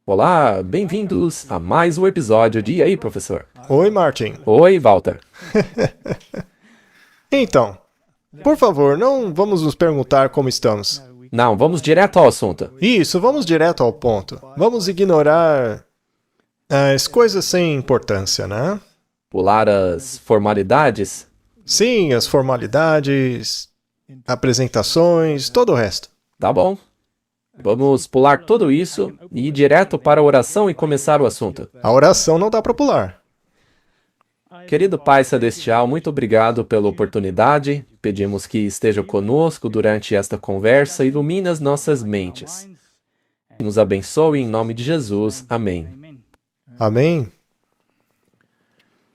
Olá, bem-vindos a mais um episódio de E aí, professor? Oi, Martin. Oi, Walter. Então, por favor, não vamos nos perguntar como estamos. Não, vamos direto ao assunto. Isso, vamos direto ao ponto. Vamos ignorar as coisas sem importância, né? Pular as formalidades? Sim, as formalidades, apresentações, todo o resto. Tá bom. Vamos pular tudo isso e ir direto para a oração e começar o assunto. A oração não dá para pular. Querido Pai Celestial, muito obrigado pela oportunidade. Pedimos que esteja conosco durante esta conversa e ilumine as nossas mentes. Nos abençoe em nome de Jesus. Amém. Amém?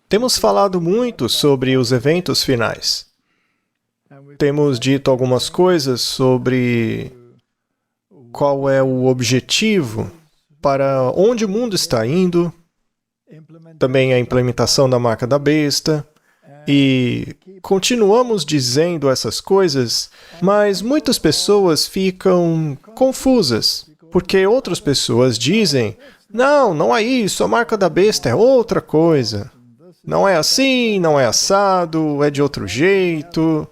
Temos falado muito sobre os eventos finais. Temos dito algumas coisas sobre qual é o objetivo, para onde o mundo está indo, também a implementação da marca da besta, e continuamos dizendo essas coisas, mas muitas pessoas ficam confusas, porque outras pessoas dizem, não é isso, a marca da besta é outra coisa. Não é assim, não é assado, é de outro jeito.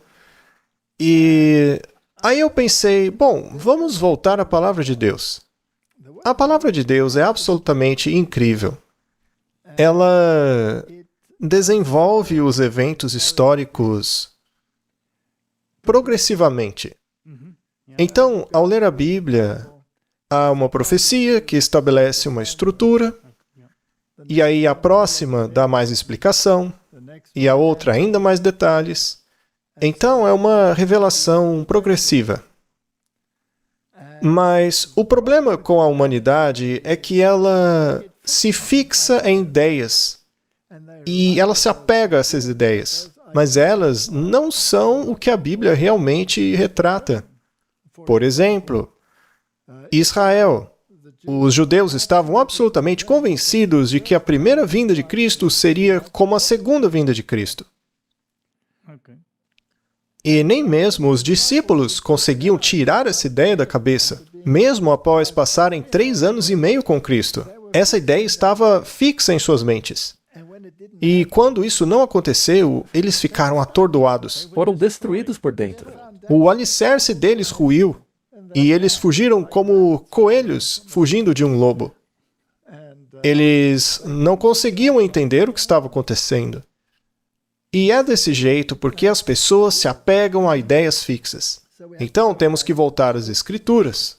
E aí eu pensei, bom, vamos voltar à Palavra de Deus. A Palavra de Deus é absolutamente incrível. Ela desenvolve os eventos históricos progressivamente. Então, ao ler a Bíblia, há uma profecia que estabelece uma estrutura, e aí a próxima dá mais explicação, e a outra ainda mais detalhes. Então, é uma revelação progressiva. Mas o problema com a humanidade é que ela se fixa em ideias e ela se apega a essas ideias, mas elas não são o que a Bíblia realmente retrata. Por exemplo, Israel. Os judeus estavam absolutamente convencidos de que a primeira vinda de Cristo seria como a segunda vinda de Cristo. E nem mesmo os discípulos conseguiam tirar essa ideia da cabeça, mesmo após passarem 3 anos e meio com Cristo. Essa ideia estava fixa em suas mentes. E quando isso não aconteceu, eles ficaram atordoados. Foram destruídos por dentro. O alicerce deles ruiu, e eles fugiram como coelhos fugindo de um lobo. Eles não conseguiam entender o que estava acontecendo. E é desse jeito porque as pessoas se apegam a ideias fixas. Então, temos que voltar às Escrituras.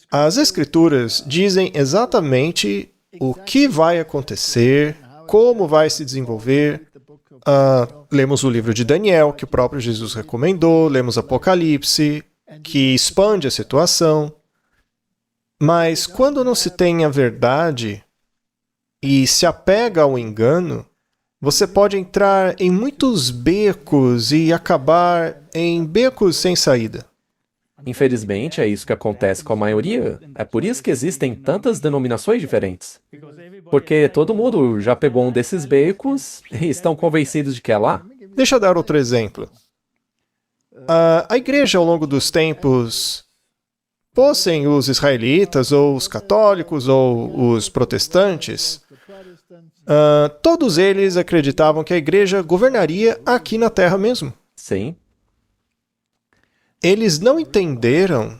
As Escrituras dizem exatamente o que vai acontecer, como vai se desenvolver. Lemos o livro de Daniel, que o próprio Jesus recomendou, lemos Apocalipse, que expande a situação. Mas quando não se tem a verdade e se apega ao engano, você pode entrar em muitos becos e acabar em becos sem saída. Infelizmente, é isso que acontece com a maioria. É por isso que existem tantas denominações diferentes. Porque todo mundo já pegou um desses becos e estão convencidos de que é lá. Deixa eu dar outro exemplo. A igreja, ao longo dos tempos, fossem os israelitas, ou os católicos, ou os protestantes, todos eles acreditavam que a igreja governaria aqui na Terra mesmo. Sim. Eles não entenderam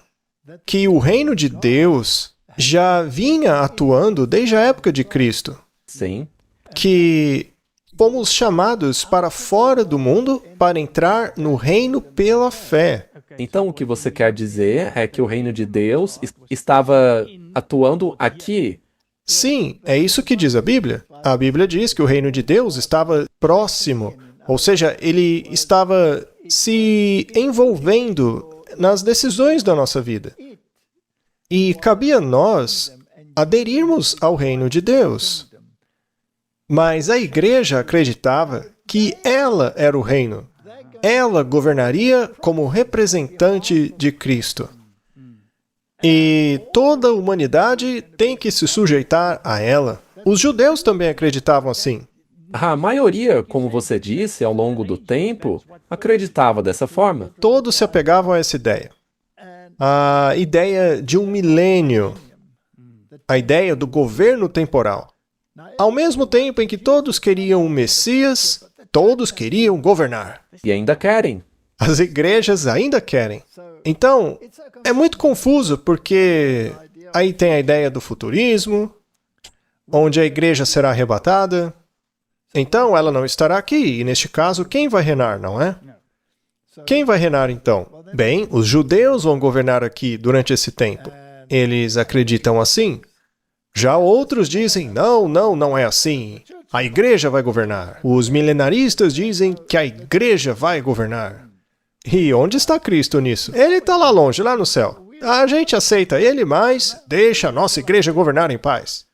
que o reino de Deus já vinha atuando desde a época de Cristo. Sim. Que fomos chamados para fora do mundo para entrar no reino pela fé. Então, o que você quer dizer é que o reino de Deus estava atuando aqui? Sim, é isso que diz a Bíblia. A Bíblia diz que o reino de Deus estava próximo, ou seja, ele estava se envolvendo nas decisões da nossa vida. E cabia a nós aderirmos ao reino de Deus. Mas a igreja acreditava que ela era o reino. Ela governaria como representante de Cristo. E toda a humanidade tem que se sujeitar a ela. Os judeus também acreditavam assim. A maioria, como você disse, ao longo do tempo, acreditava dessa forma. Todos se apegavam a essa ideia. A ideia de um milênio. a ideia do governo temporal. Ao mesmo tempo em que todos queriam um Messias, todos queriam governar. E ainda querem. As igrejas ainda querem. Então, é muito confuso, porque aí tem a ideia do futurismo, onde a igreja será arrebatada. Então, ela não estará aqui, e neste caso, quem vai reinar, não é? Quem vai reinar, então? Bem, os judeus vão governar aqui durante esse tempo. Eles acreditam assim. Já outros dizem, não é assim. A igreja vai governar. Os milenaristas dizem que a igreja vai governar. E onde está Cristo nisso? Ele está lá longe, lá no céu. A gente aceita ele, mas deixa a nossa igreja governar em paz.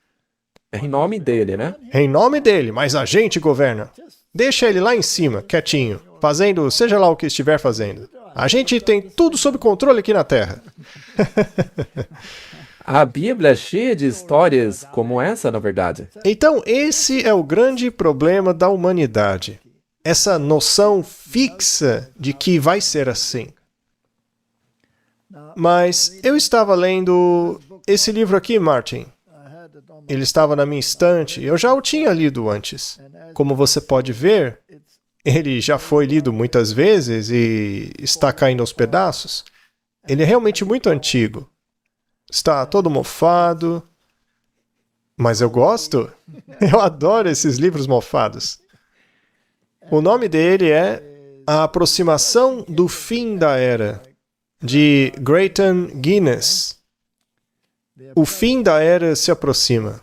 É em nome dele, né? Em nome dele, mas a gente governa. Deixa ele lá em cima, quietinho, fazendo seja lá o que estiver fazendo. A gente tem tudo sob controle aqui na Terra. A Bíblia é cheia de histórias como essa, na verdade. Então, esse é o grande problema da humanidade. Essa noção fixa de que vai ser assim. Mas eu estava lendo esse livro aqui, Martin. Ele estava na minha estante. Eu já o tinha lido antes. Como você pode ver, ele já foi lido muitas vezes e está caindo aos pedaços. Ele é realmente muito antigo. Está todo mofado. Mas eu gosto. Eu adoro esses livros mofados. O nome dele é A Aproximação do Fim da Era, de Grayton Guinness. O fim da era se aproxima.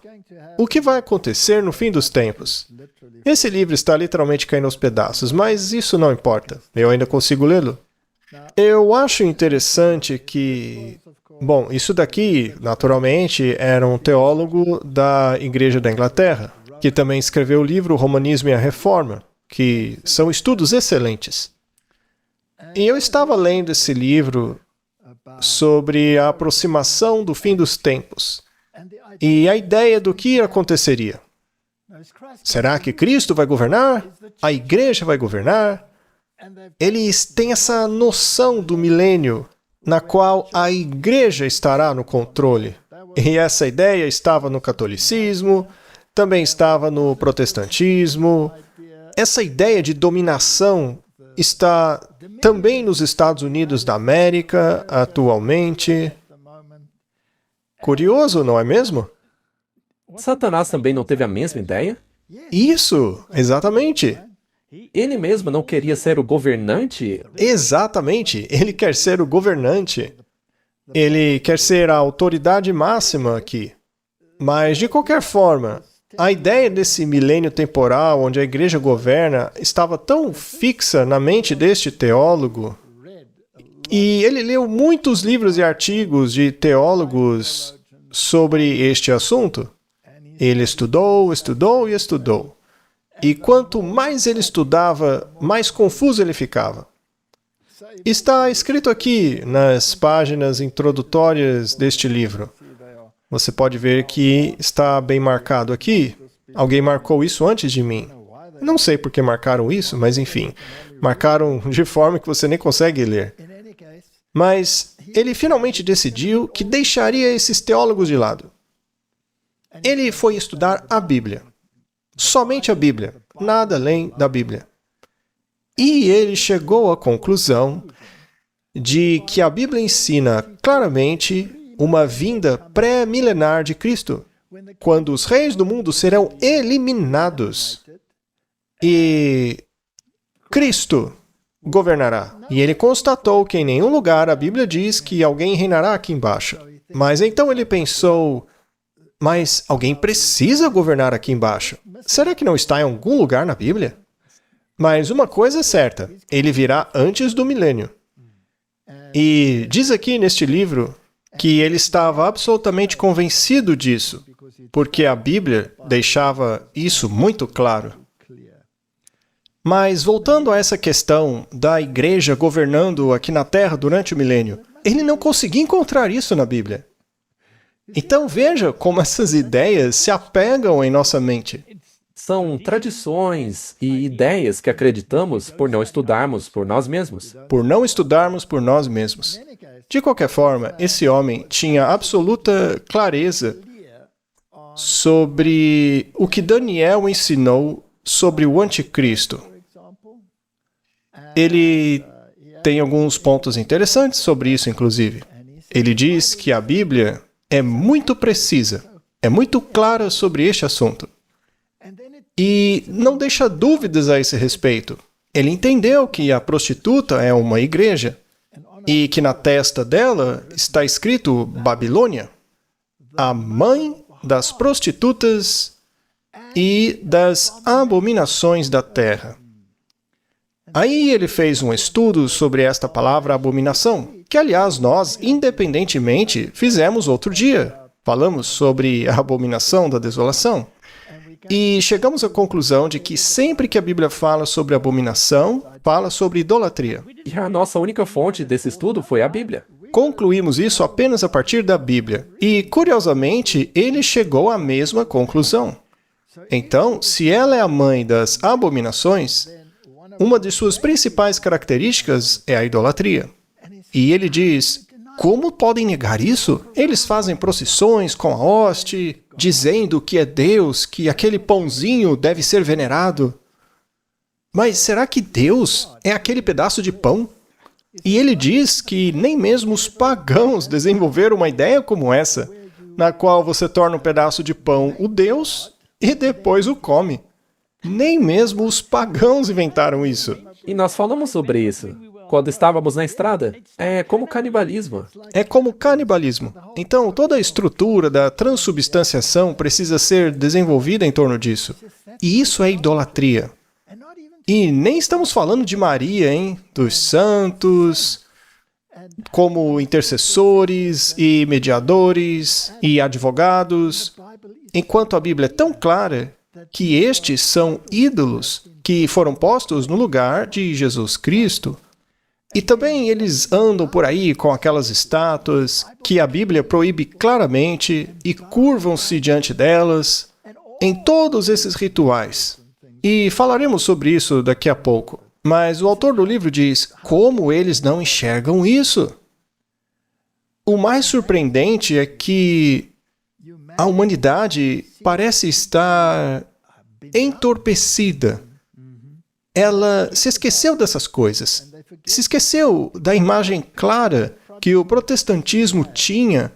O que vai acontecer no fim dos tempos? Esse livro está literalmente caindo aos pedaços, mas isso não importa. Eu ainda consigo lê-lo. Eu acho interessante que... Bom, isso daqui, naturalmente, era um teólogo da Igreja da Inglaterra, que também escreveu o livro Romanismo e a Reforma, que são estudos excelentes. E eu estava lendo esse livro sobre a aproximação do fim dos tempos e a ideia do que aconteceria. Será que Cristo vai governar? A igreja vai governar? Eles têm essa noção do milênio, na qual a igreja estará no controle. E essa ideia estava no catolicismo, também estava no protestantismo. Essa ideia de dominação está também nos Estados Unidos da América, atualmente. Curioso, não é mesmo? Satanás também não teve a mesma ideia? Isso, exatamente. Ele mesmo não queria ser o governante? Exatamente, ele quer ser o governante. Ele quer ser a autoridade máxima aqui. Mas, de qualquer forma, a ideia desse milênio temporal, onde a igreja governa, estava tão fixa na mente deste teólogo, e ele leu muitos livros e artigos de teólogos sobre este assunto. Ele estudou, estudou e estudou. E quanto mais ele estudava, mais confuso ele ficava. Está escrito aqui nas páginas introdutórias deste livro. Você pode ver que está bem marcado aqui. Alguém marcou isso antes de mim. Não sei por que marcaram isso, mas enfim. Marcaram de forma que você nem consegue ler. Mas ele finalmente decidiu que deixaria esses teólogos de lado. Ele foi estudar a Bíblia. Somente a Bíblia. Nada além da Bíblia. E ele chegou à conclusão de que a Bíblia ensina claramente uma vinda pré-milenar de Cristo, quando os reis do mundo serão eliminados e Cristo governará. E ele constatou que em nenhum lugar a Bíblia diz que alguém reinará aqui embaixo. Mas então ele pensou, mas alguém precisa governar aqui embaixo. Será que não está em algum lugar na Bíblia? Mas uma coisa é certa, ele virá antes do milênio. E diz aqui neste livro que ele estava absolutamente convencido disso, porque a Bíblia deixava isso muito claro. Mas voltando a essa questão da igreja governando aqui na Terra durante o milênio, ele não conseguia encontrar isso na Bíblia. Então veja como essas ideias se apegam em nossa mente. São tradições e ideias que acreditamos por não estudarmos por nós mesmos. Por não estudarmos por nós mesmos. De qualquer forma, esse homem tinha absoluta clareza sobre o que Daniel ensinou sobre o anticristo. Ele tem alguns pontos interessantes sobre isso, inclusive. Ele diz que a Bíblia é muito precisa, é muito clara sobre este assunto. E não deixa dúvidas a esse respeito. Ele entendeu que a prostituta é uma igreja e que na testa dela está escrito Babilônia, a mãe das prostitutas e das abominações da terra. Aí ele fez um estudo sobre esta palavra abominação, que aliás nós, independentemente, fizemos outro dia. Falamos sobre a abominação da desolação. E chegamos à conclusão de que sempre que a Bíblia fala sobre abominação, fala sobre idolatria. E a nossa única fonte desse estudo foi a Bíblia. Concluímos isso apenas a partir da Bíblia. E, curiosamente, ele chegou à mesma conclusão. Então, se ela é a mãe das abominações, uma de suas principais características é a idolatria. E ele diz, como podem negar isso? Eles fazem procissões com a hoste, dizendo que é Deus, que aquele pãozinho deve ser venerado. Mas será que Deus é aquele pedaço de pão? E ele diz que nem mesmo os pagãos desenvolveram uma ideia como essa, na qual você torna um pedaço de pão o Deus e depois o come. Nem mesmo os pagãos inventaram isso. E nós falamos sobre isso quando estávamos na estrada. É como canibalismo. É como canibalismo. Então, toda a estrutura da transubstanciação precisa ser desenvolvida em torno disso. E isso é idolatria. E nem estamos falando de Maria, hein? Dos santos, como intercessores e mediadores e advogados, enquanto a Bíblia é tão clara que estes são ídolos que foram postos no lugar de Jesus Cristo. E também eles andam por aí com aquelas estátuas que a Bíblia proíbe claramente e curvam-se diante delas em todos esses rituais. E falaremos sobre isso daqui a pouco. Mas o autor do livro diz, como eles não enxergam isso? O mais surpreendente é que a humanidade parece estar entorpecida. Ela se esqueceu dessas coisas. Se esqueceu da imagem clara que o protestantismo tinha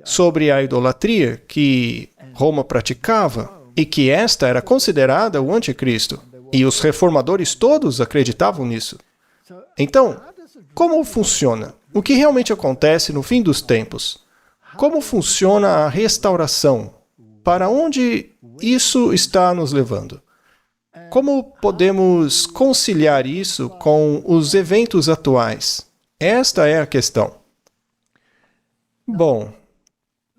sobre a idolatria que Roma praticava e que esta era considerada o anticristo. E os reformadores todos acreditavam nisso. Então, como funciona? O que realmente acontece no fim dos tempos? Como funciona a restauração? Para onde isso está nos levando? Como podemos conciliar isso com os eventos atuais? Esta é a questão. Bom,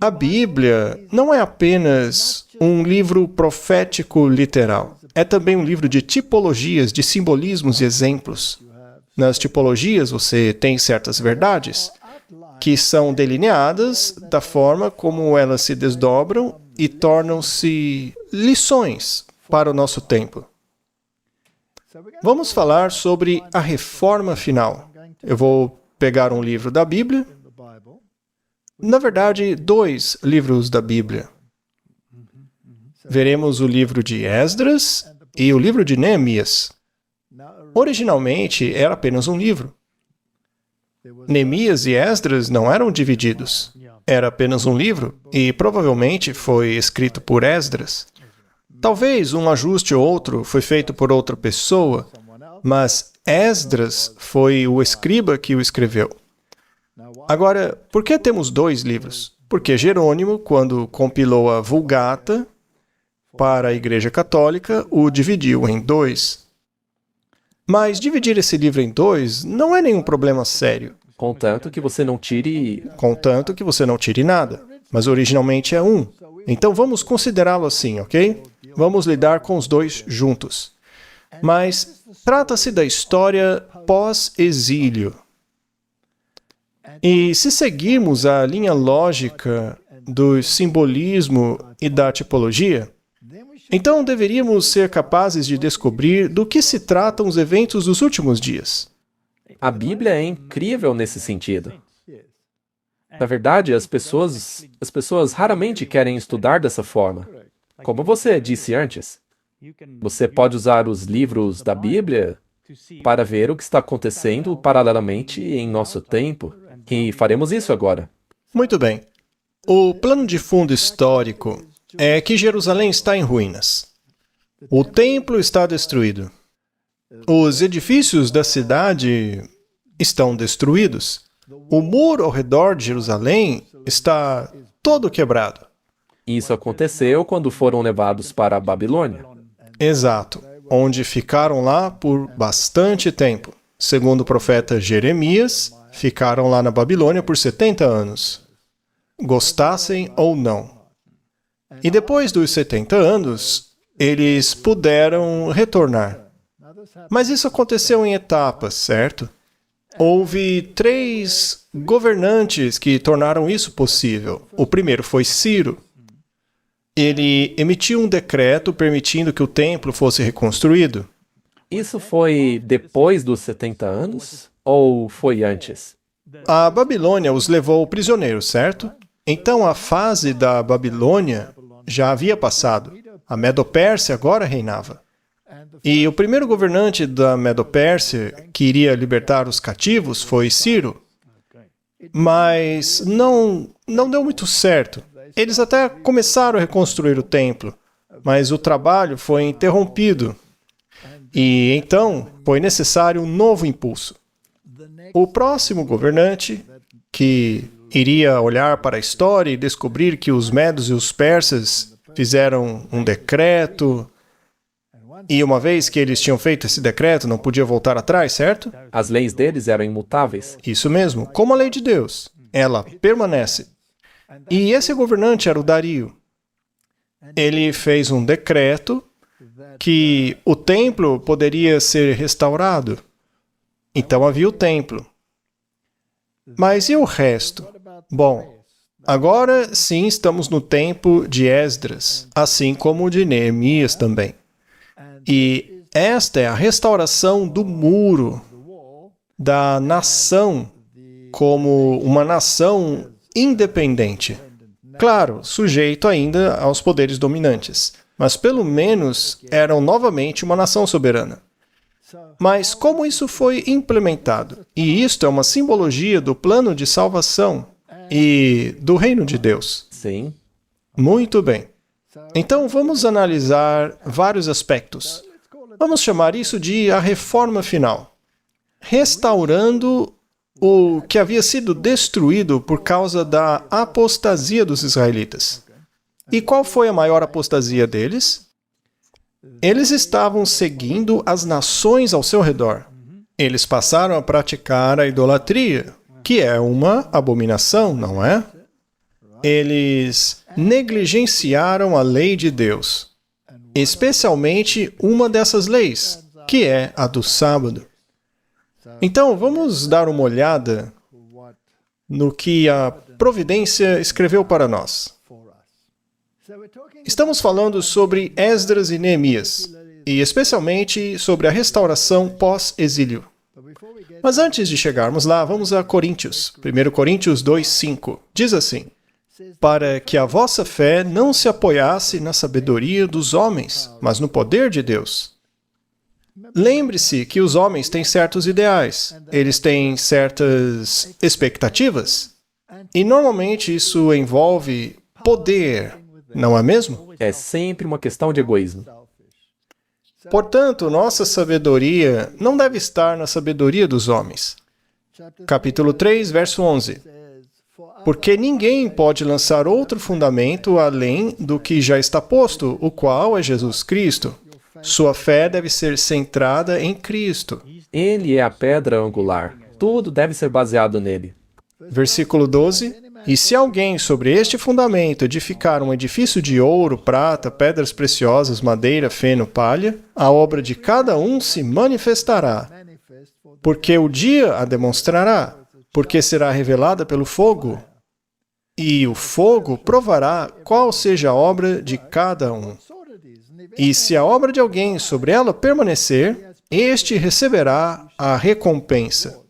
a Bíblia não é apenas um livro profético literal. É também um livro de tipologias, de simbolismos e exemplos. Nas tipologias você tem certas verdades que são delineadas da forma como elas se desdobram e tornam-se lições para o nosso tempo. Vamos falar sobre a reforma final. Eu vou pegar um livro da Bíblia, na verdade, 2 livros da Bíblia. Veremos o livro de Esdras e o livro de Neemias. Originalmente, era apenas um livro. Neemias e Esdras não eram divididos. Era apenas um livro e provavelmente foi escrito por Esdras. Talvez um ajuste ou outro foi feito por outra pessoa, mas Esdras foi o escriba que o escreveu. Agora, por que temos 2 livros? Porque Jerônimo, quando compilou a Vulgata para a Igreja Católica, o dividiu em 2. Mas dividir esse livro em 2 não é nenhum problema sério. Contanto que você não tire... Contanto que você não tire nada. Mas originalmente é 1. Então vamos considerá-lo assim, ok? Vamos lidar com os 2 juntos. Mas trata-se da história pós-exílio. E se seguirmos a linha lógica do simbolismo e da tipologia, então deveríamos ser capazes de descobrir do que se tratam os eventos dos últimos dias. A Bíblia é incrível nesse sentido. Na verdade, as pessoas raramente querem estudar dessa forma. Como você disse antes, você pode usar os livros da Bíblia para ver o que está acontecendo paralelamente em nosso tempo. E faremos isso agora. Muito bem. O plano de fundo histórico é que Jerusalém está em ruínas. O templo está destruído. Os edifícios da cidade estão destruídos. O muro ao redor de Jerusalém está todo quebrado. Isso aconteceu quando foram levados para a Babilônia. Exato, onde ficaram lá por bastante tempo. Segundo o profeta Jeremias, ficaram lá na Babilônia por 70 anos, gostassem ou não. E depois dos 70 anos, eles puderam retornar. Mas isso aconteceu em etapas, certo? Houve 3 governantes que tornaram isso possível. O primeiro foi Ciro. Ele emitiu um decreto permitindo que o templo fosse reconstruído. Isso foi depois dos 70 anos? Ou foi antes? A Babilônia os levou prisioneiros, certo? Então a fase da Babilônia já havia passado. A Medo-Pérsia agora reinava. E o primeiro governante da Medo-Pérsia que iria libertar os cativos foi Ciro. Mas não deu muito certo. Eles até começaram a reconstruir o templo, mas o trabalho foi interrompido. E então foi necessário um novo impulso. O próximo governante, que iria olhar para a história e descobrir que os medos e os persas fizeram um decreto, e uma vez que eles tinham feito esse decreto, não podia voltar atrás, certo? As leis deles eram imutáveis. Isso mesmo, como a lei de Deus. Ela permanece. E esse governante era o Dario. Ele fez um decreto que o templo poderia ser restaurado. Então havia o templo. Mas e o resto? Bom, agora sim estamos no tempo de Esdras, assim como o de Neemias também. E esta é a restauração do muro, da nação, como uma nação independente. Claro, sujeito ainda aos poderes dominantes, mas pelo menos eram novamente uma nação soberana. Mas como isso foi implementado? E isto é uma simbologia do plano de salvação e do reino de Deus. Sim. Muito bem. Então vamos analisar vários aspectos. Vamos chamar isso de a reforma final. Restaurando o que havia sido destruído por causa da apostasia dos israelitas. E qual foi a maior apostasia deles? Eles estavam seguindo as nações ao seu redor. Eles passaram a praticar a idolatria, que é uma abominação, não é? Eles negligenciaram a lei de Deus, especialmente uma dessas leis, que é a do sábado. Então, vamos dar uma olhada no que a Providência escreveu para nós. Estamos falando sobre Esdras e Neemias, e especialmente sobre a restauração pós-exílio. Mas antes de chegarmos lá, vamos a Coríntios. 1 Coríntios 2:5. Diz assim: para que a vossa fé não se apoiasse na sabedoria dos homens, mas no poder de Deus. Lembre-se que os homens têm certos ideais, eles têm certas expectativas, e normalmente isso envolve poder, não é mesmo? É sempre uma questão de egoísmo. Portanto, nossa sabedoria não deve estar na sabedoria dos homens. Capítulo 3, verso 11. Porque ninguém pode lançar outro fundamento além do que já está posto, o qual é Jesus Cristo. Sua fé deve ser centrada em Cristo. Ele é a pedra angular. Tudo deve ser baseado nele. Versículo 12. E se alguém sobre este fundamento edificar um edifício de ouro, prata, pedras preciosas, madeira, feno, palha, a obra de cada um se manifestará, porque o dia a demonstrará, porque será revelada pelo fogo. E o fogo provará qual seja a obra de cada um. E se a obra de alguém sobre ela permanecer, este receberá a recompensa.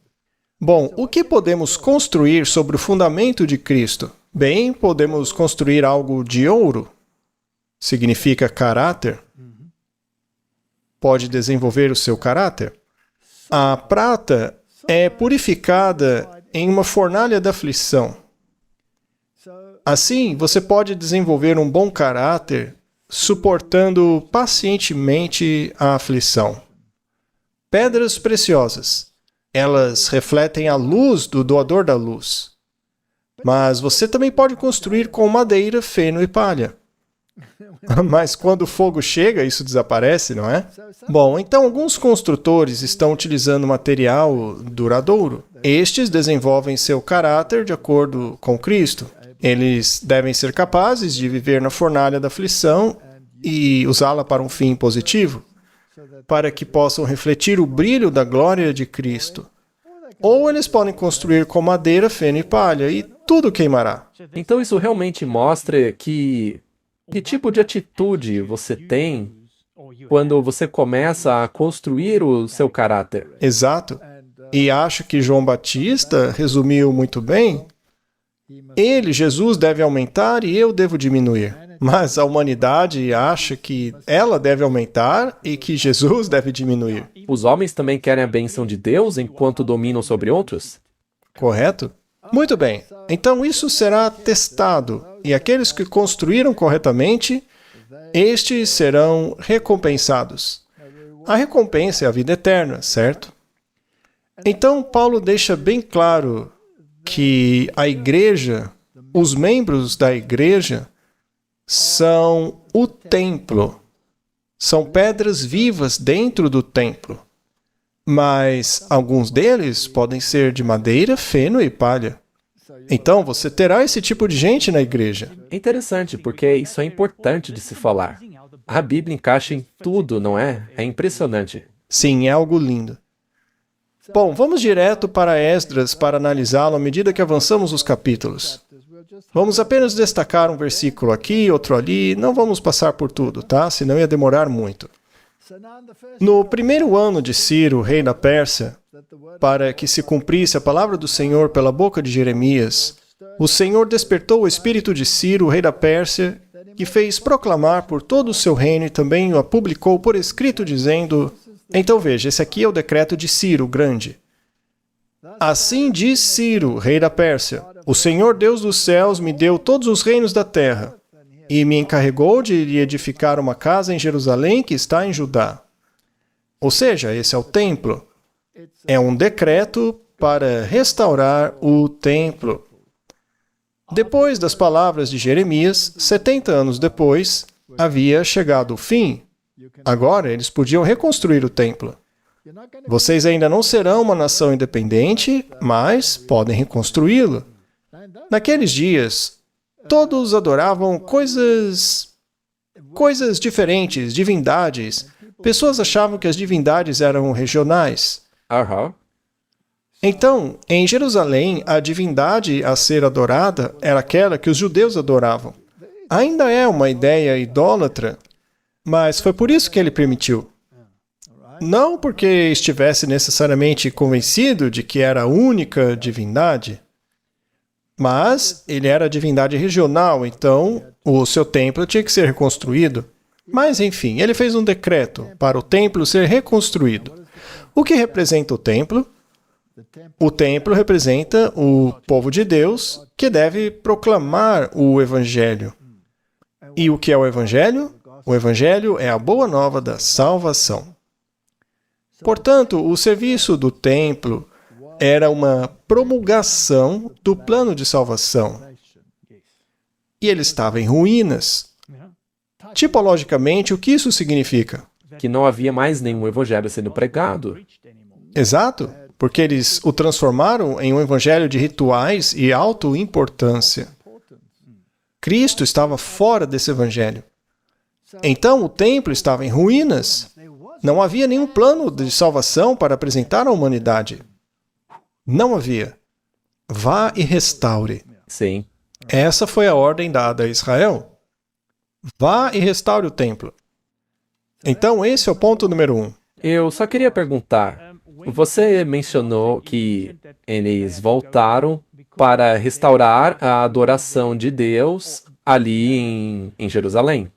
Bom, o que podemos construir sobre o fundamento de Cristo? Bem, podemos construir algo de ouro. Significa caráter. Pode desenvolver o seu caráter. A prata é purificada em uma fornalha da aflição. Assim, você pode desenvolver um bom caráter suportando pacientemente a aflição. Pedras preciosas. Elas refletem a luz do doador da luz. Mas você também pode construir com madeira, feno e palha. Mas quando o fogo chega, isso desaparece, não é? Bom, então alguns construtores estão utilizando material duradouro. Estes desenvolvem seu caráter de acordo com Cristo. Eles devem ser capazes de viver na fornalha da aflição e usá-la para um fim positivo, para que possam refletir o brilho da glória de Cristo. Ou eles podem construir com madeira, feno e palha, e tudo queimará. Então isso realmente mostra que tipo de atitude você tem quando você começa a construir o seu caráter. Exato. E acho que João Batista resumiu muito bem. Ele, Jesus, deve aumentar e eu devo diminuir. Mas a humanidade acha que ela deve aumentar e que Jesus deve diminuir. Os homens também querem a bênção de Deus enquanto dominam sobre outros? Correto? Muito bem. Então isso será testado. E aqueles que construíram corretamente, estes serão recompensados. A recompensa é a vida eterna, certo? Então Paulo deixa bem claro que a igreja, os membros da igreja, são o templo. São pedras vivas dentro do templo. Mas alguns deles podem ser de madeira, feno e palha. Então você terá esse tipo de gente na igreja. É interessante, porque isso é importante de se falar. A Bíblia encaixa em tudo, não é? É impressionante. Sim, é algo lindo. Bom, vamos direto para Esdras para analisá-lo à medida que avançamos os capítulos. Vamos apenas destacar um versículo aqui, outro ali, não vamos passar por tudo, tá? Senão ia demorar muito. No primeiro ano de Ciro, rei da Pérsia, para que se cumprisse a palavra do Senhor pela boca de Jeremias, o Senhor despertou o espírito de Ciro, rei da Pérsia, que fez proclamar por todo o seu reino e também o publicou por escrito, dizendo... Então veja, esse aqui é o decreto de Ciro, o Grande. Assim diz Ciro, rei da Pérsia, o Senhor Deus dos céus me deu todos os reinos da terra, e me encarregou de lhe edificar uma casa em Jerusalém que está em Judá. Ou seja, esse é o templo. É um decreto para restaurar o templo. Depois das palavras de Jeremias, 70 anos depois, havia chegado o fim. Agora eles podiam reconstruir o templo. Vocês ainda não serão uma nação independente, mas podem reconstruí-lo. Naqueles dias, todos adoravam coisas diferentes, divindades. Pessoas achavam que as divindades eram regionais. Então, em Jerusalém, a divindade a ser adorada era aquela que os judeus adoravam. Ainda é uma ideia idólatra, mas foi por isso que ele permitiu. Não porque estivesse necessariamente convencido de que era a única divindade, mas ele era a divindade regional, então o seu templo tinha que ser reconstruído. Mas, enfim, ele fez um decreto para o templo ser reconstruído. O que representa o templo? O templo representa o povo de Deus que deve proclamar o Evangelho. E o que é o Evangelho? O Evangelho é a boa nova da salvação. Portanto, o serviço do templo era uma promulgação do plano de salvação. E ele estava em ruínas. Tipologicamente, o que isso significa? Que não havia mais nenhum evangelho sendo pregado. Exato, porque eles o transformaram em um evangelho de rituais e autoimportância. Cristo estava fora desse evangelho. Então, o templo estava em ruínas. Não havia nenhum plano de salvação para apresentar à humanidade. Não havia. Vá e restaure. Sim. Essa foi a ordem dada a Israel. Vá e restaure o templo. Então, esse é o ponto número 1. Eu só queria perguntar, Você mencionou que eles voltaram para restaurar a adoração de Deus ali em Jerusalém.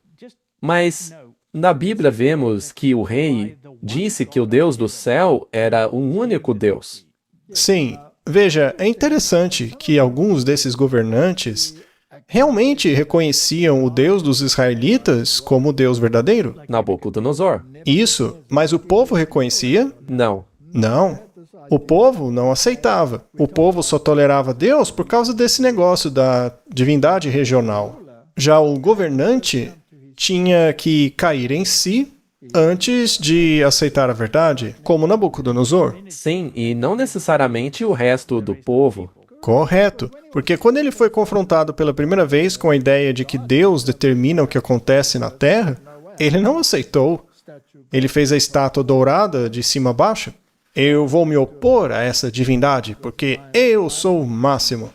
Mas na Bíblia vemos que o rei disse que o Deus do céu era um único Deus. Sim, veja, é interessante que alguns desses governantes realmente reconheciam o Deus dos israelitas como o Deus verdadeiro. Nabucodonosor. Isso, mas o povo reconhecia? Não. Não. O povo não aceitava. O povo só tolerava Deus por causa desse negócio da divindade regional. Já o governante tinha que cair em si antes de aceitar a verdade, como Nabucodonosor. Sim, e não necessariamente o resto do povo. Correto, porque quando ele foi confrontado pela primeira vez com a ideia de que Deus determina o que acontece na Terra, ele não aceitou. Ele fez a estátua dourada de cima a baixo. Eu vou me opor a essa divindade, porque eu sou o máximo.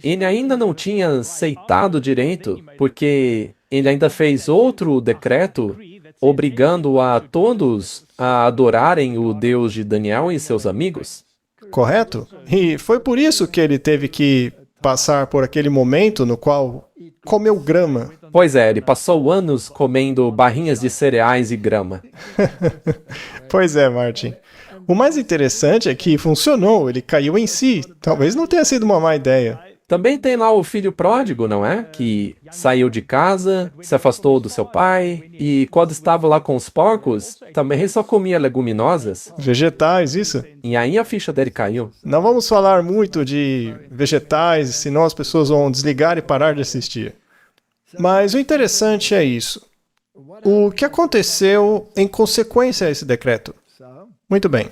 Ele ainda não tinha aceitado direito, porque ele ainda fez outro decreto obrigando a todos a adorarem o Deus de Daniel e seus amigos. Correto? E foi por isso que ele teve que passar por aquele momento no qual comeu grama. Pois é, ele passou anos comendo barrinhas de cereais e grama. Pois é, Martin. O mais interessante é que funcionou, ele caiu em si. Talvez não tenha sido uma má ideia. Também tem lá o filho pródigo, não é? Que saiu de casa, se afastou do seu pai, e quando estava lá com os porcos, também só comia leguminosas. Vegetais, isso? E aí a ficha dele caiu. Não vamos falar muito de vegetais, senão as pessoas vão desligar e parar de assistir. Mas o interessante é isso. O que aconteceu em consequência a esse decreto? Muito bem.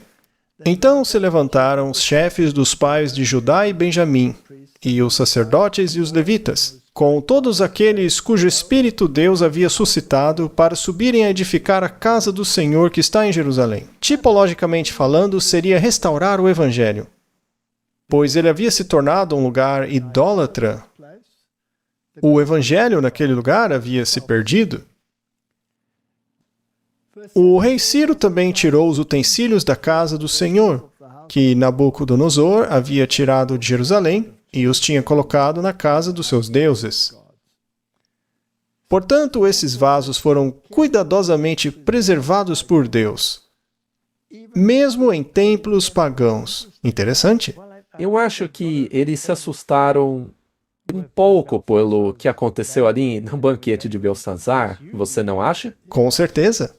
Então se levantaram os chefes dos pais de Judá e Benjamim, e os sacerdotes e os levitas, com todos aqueles cujo espírito Deus havia suscitado para subirem a edificar a casa do Senhor que está em Jerusalém. Tipologicamente falando, seria restaurar o evangelho, pois ele havia se tornado um lugar idólatra. O evangelho naquele lugar havia se perdido. O rei Ciro também tirou os utensílios da casa do Senhor, que Nabucodonosor havia tirado de Jerusalém, e os tinha colocado na casa dos seus deuses. Portanto, esses vasos foram cuidadosamente preservados por Deus, mesmo em templos pagãos. Interessante? Eu acho que eles se assustaram um pouco pelo que aconteceu ali no banquete de Belsazar, você não acha? Com certeza.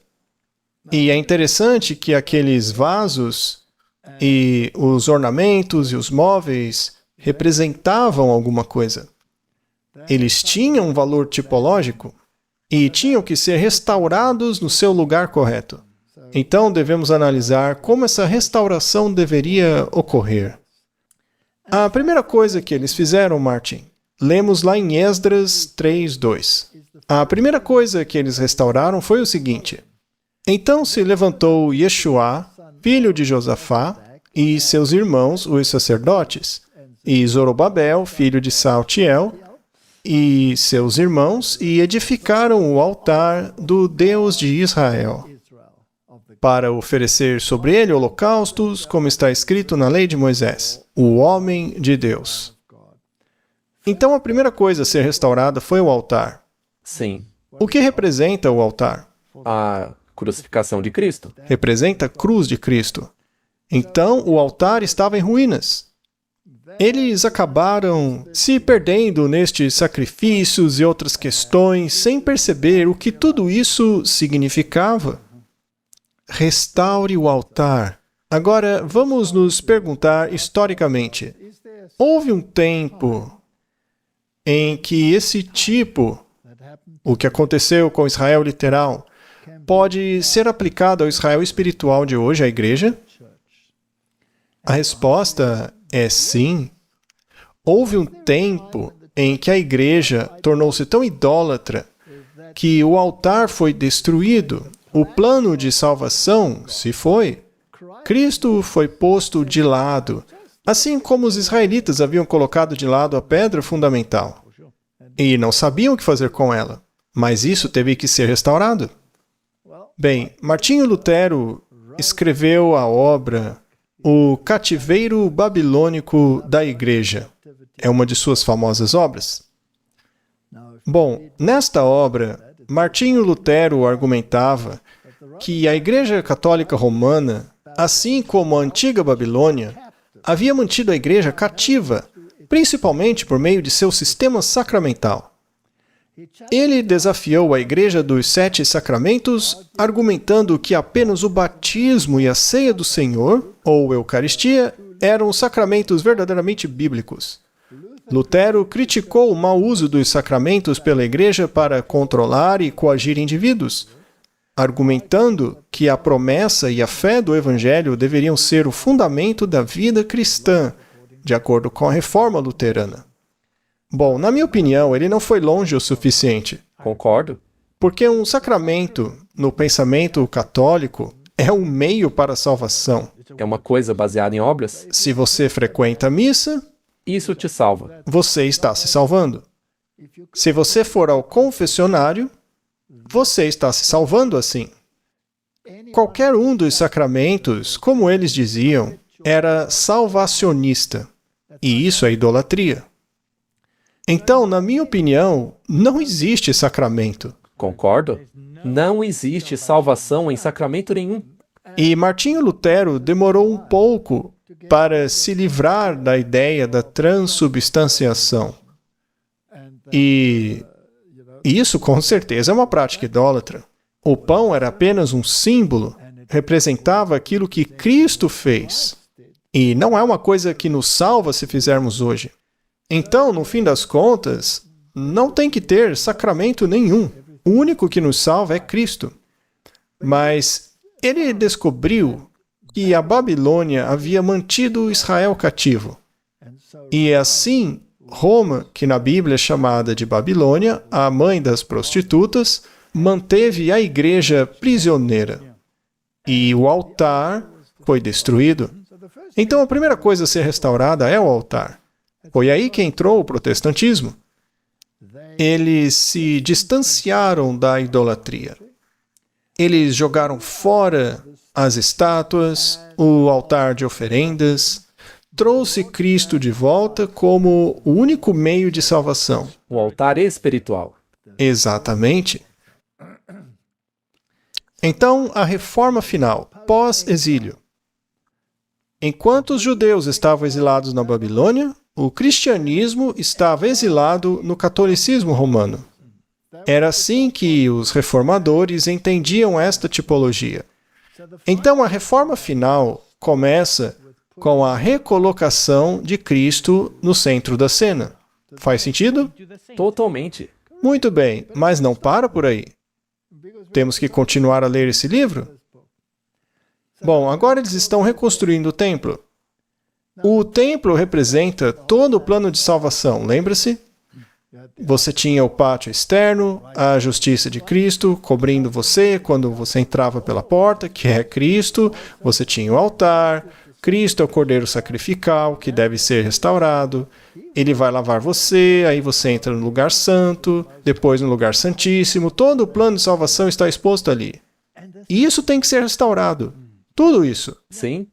E é interessante que aqueles vasos e os ornamentos e os móveis representavam alguma coisa. Eles tinham um valor tipológico e tinham que ser restaurados no seu lugar correto. Então devemos analisar como essa restauração deveria ocorrer. A primeira coisa que eles fizeram, Martin, lemos lá em Esdras 3:2. A primeira coisa que eles restauraram foi o seguinte: então se levantou Yeshua, filho de Josafá, e seus irmãos, os sacerdotes, e Zorobabel, filho de Saltiel, e seus irmãos, e edificaram o altar do Deus de Israel, para oferecer sobre ele holocaustos, como está escrito na lei de Moisés, o homem de Deus. Então a primeira coisa a ser restaurada foi o altar. Sim. O que representa o altar? A crucificação de Cristo. Representa a cruz de Cristo. Então o altar estava em ruínas. Eles acabaram se perdendo nestes sacrifícios e outras questões sem perceber o que tudo isso significava. Restaure o altar. Agora, vamos nos perguntar historicamente. Houve um tempo em que esse tipo, o que aconteceu com Israel literal, pode ser aplicado ao Israel espiritual de hoje, à igreja? A resposta é sim. Houve um tempo em que a igreja tornou-se tão idólatra que o altar foi destruído, o plano de salvação se foi. Cristo foi posto de lado, assim como os israelitas haviam colocado de lado a pedra fundamental. E não sabiam o que fazer com ela, mas isso teve que ser restaurado. Bem, Martinho Lutero escreveu a obra O Cativeiro Babilônico da Igreja é uma de suas famosas obras. Bom, nesta obra, Martinho Lutero argumentava que a Igreja Católica Romana, assim como a antiga Babilônia, havia mantido a Igreja cativa, principalmente por meio de seu sistema sacramental. Ele desafiou a Igreja dos Sete Sacramentos, argumentando que apenas o batismo e a ceia do Senhor, ou Eucaristia, eram sacramentos verdadeiramente bíblicos. Lutero criticou o mau uso dos sacramentos pela Igreja para controlar e coagir indivíduos, argumentando que a promessa e a fé do Evangelho deveriam ser o fundamento da vida cristã, de acordo com a Reforma Luterana. Bom, na minha opinião, ele não foi longe o suficiente. Concordo. Porque um sacramento, no pensamento católico, é um meio para a salvação. É uma coisa baseada em obras? Se você frequenta a missa, Isso te salva. você está se salvando. Se você for ao confessionário, você está se salvando assim. Qualquer um dos sacramentos, como eles diziam, era salvacionista. E isso é idolatria. Então, na minha opinião, não existe sacramento. Concordo? Não existe salvação em sacramento nenhum. E Martinho Lutero demorou um pouco para se livrar da ideia da transubstanciação. E isso, com certeza, é uma prática idólatra. O pão era apenas um símbolo, representava aquilo que Cristo fez. E não é uma coisa que nos salva se fizermos hoje. Então, no fim das contas, não tem que ter sacramento nenhum. O único que nos salva é Cristo. Mas ele descobriu que a Babilônia havia mantido Israel cativo. E assim, Roma, que na Bíblia é chamada de Babilônia, a mãe das prostitutas, manteve a igreja prisioneira. E o altar foi destruído. Então a primeira coisa a ser restaurada é o altar. Foi aí que entrou o protestantismo. Eles se distanciaram da idolatria. Eles jogaram fora as estátuas, o altar de oferendas, trouxe Cristo de volta como o único meio de salvação. O altar espiritual. Exatamente. Então, a reforma final, pós-exílio. Enquanto os judeus estavam exilados na Babilônia, o cristianismo estava exilado no catolicismo romano. Era assim que os reformadores entendiam esta tipologia. Então, a reforma final começa com a recolocação de Cristo no centro da cena. Faz sentido? Totalmente. Muito bem, mas não para por aí. Temos que continuar a ler esse livro? Bom, agora eles estão reconstruindo o templo. O templo representa todo o plano de salvação, lembra-se? Você tinha o pátio externo, a justiça de Cristo cobrindo você quando você entrava pela porta, que é Cristo. Você tinha o altar, Cristo é o cordeiro sacrificial, que deve ser restaurado. Ele vai lavar você, aí você entra no lugar santo, depois no lugar santíssimo. Todo o plano de salvação está exposto ali. E isso tem que ser restaurado. Tudo isso. Sim.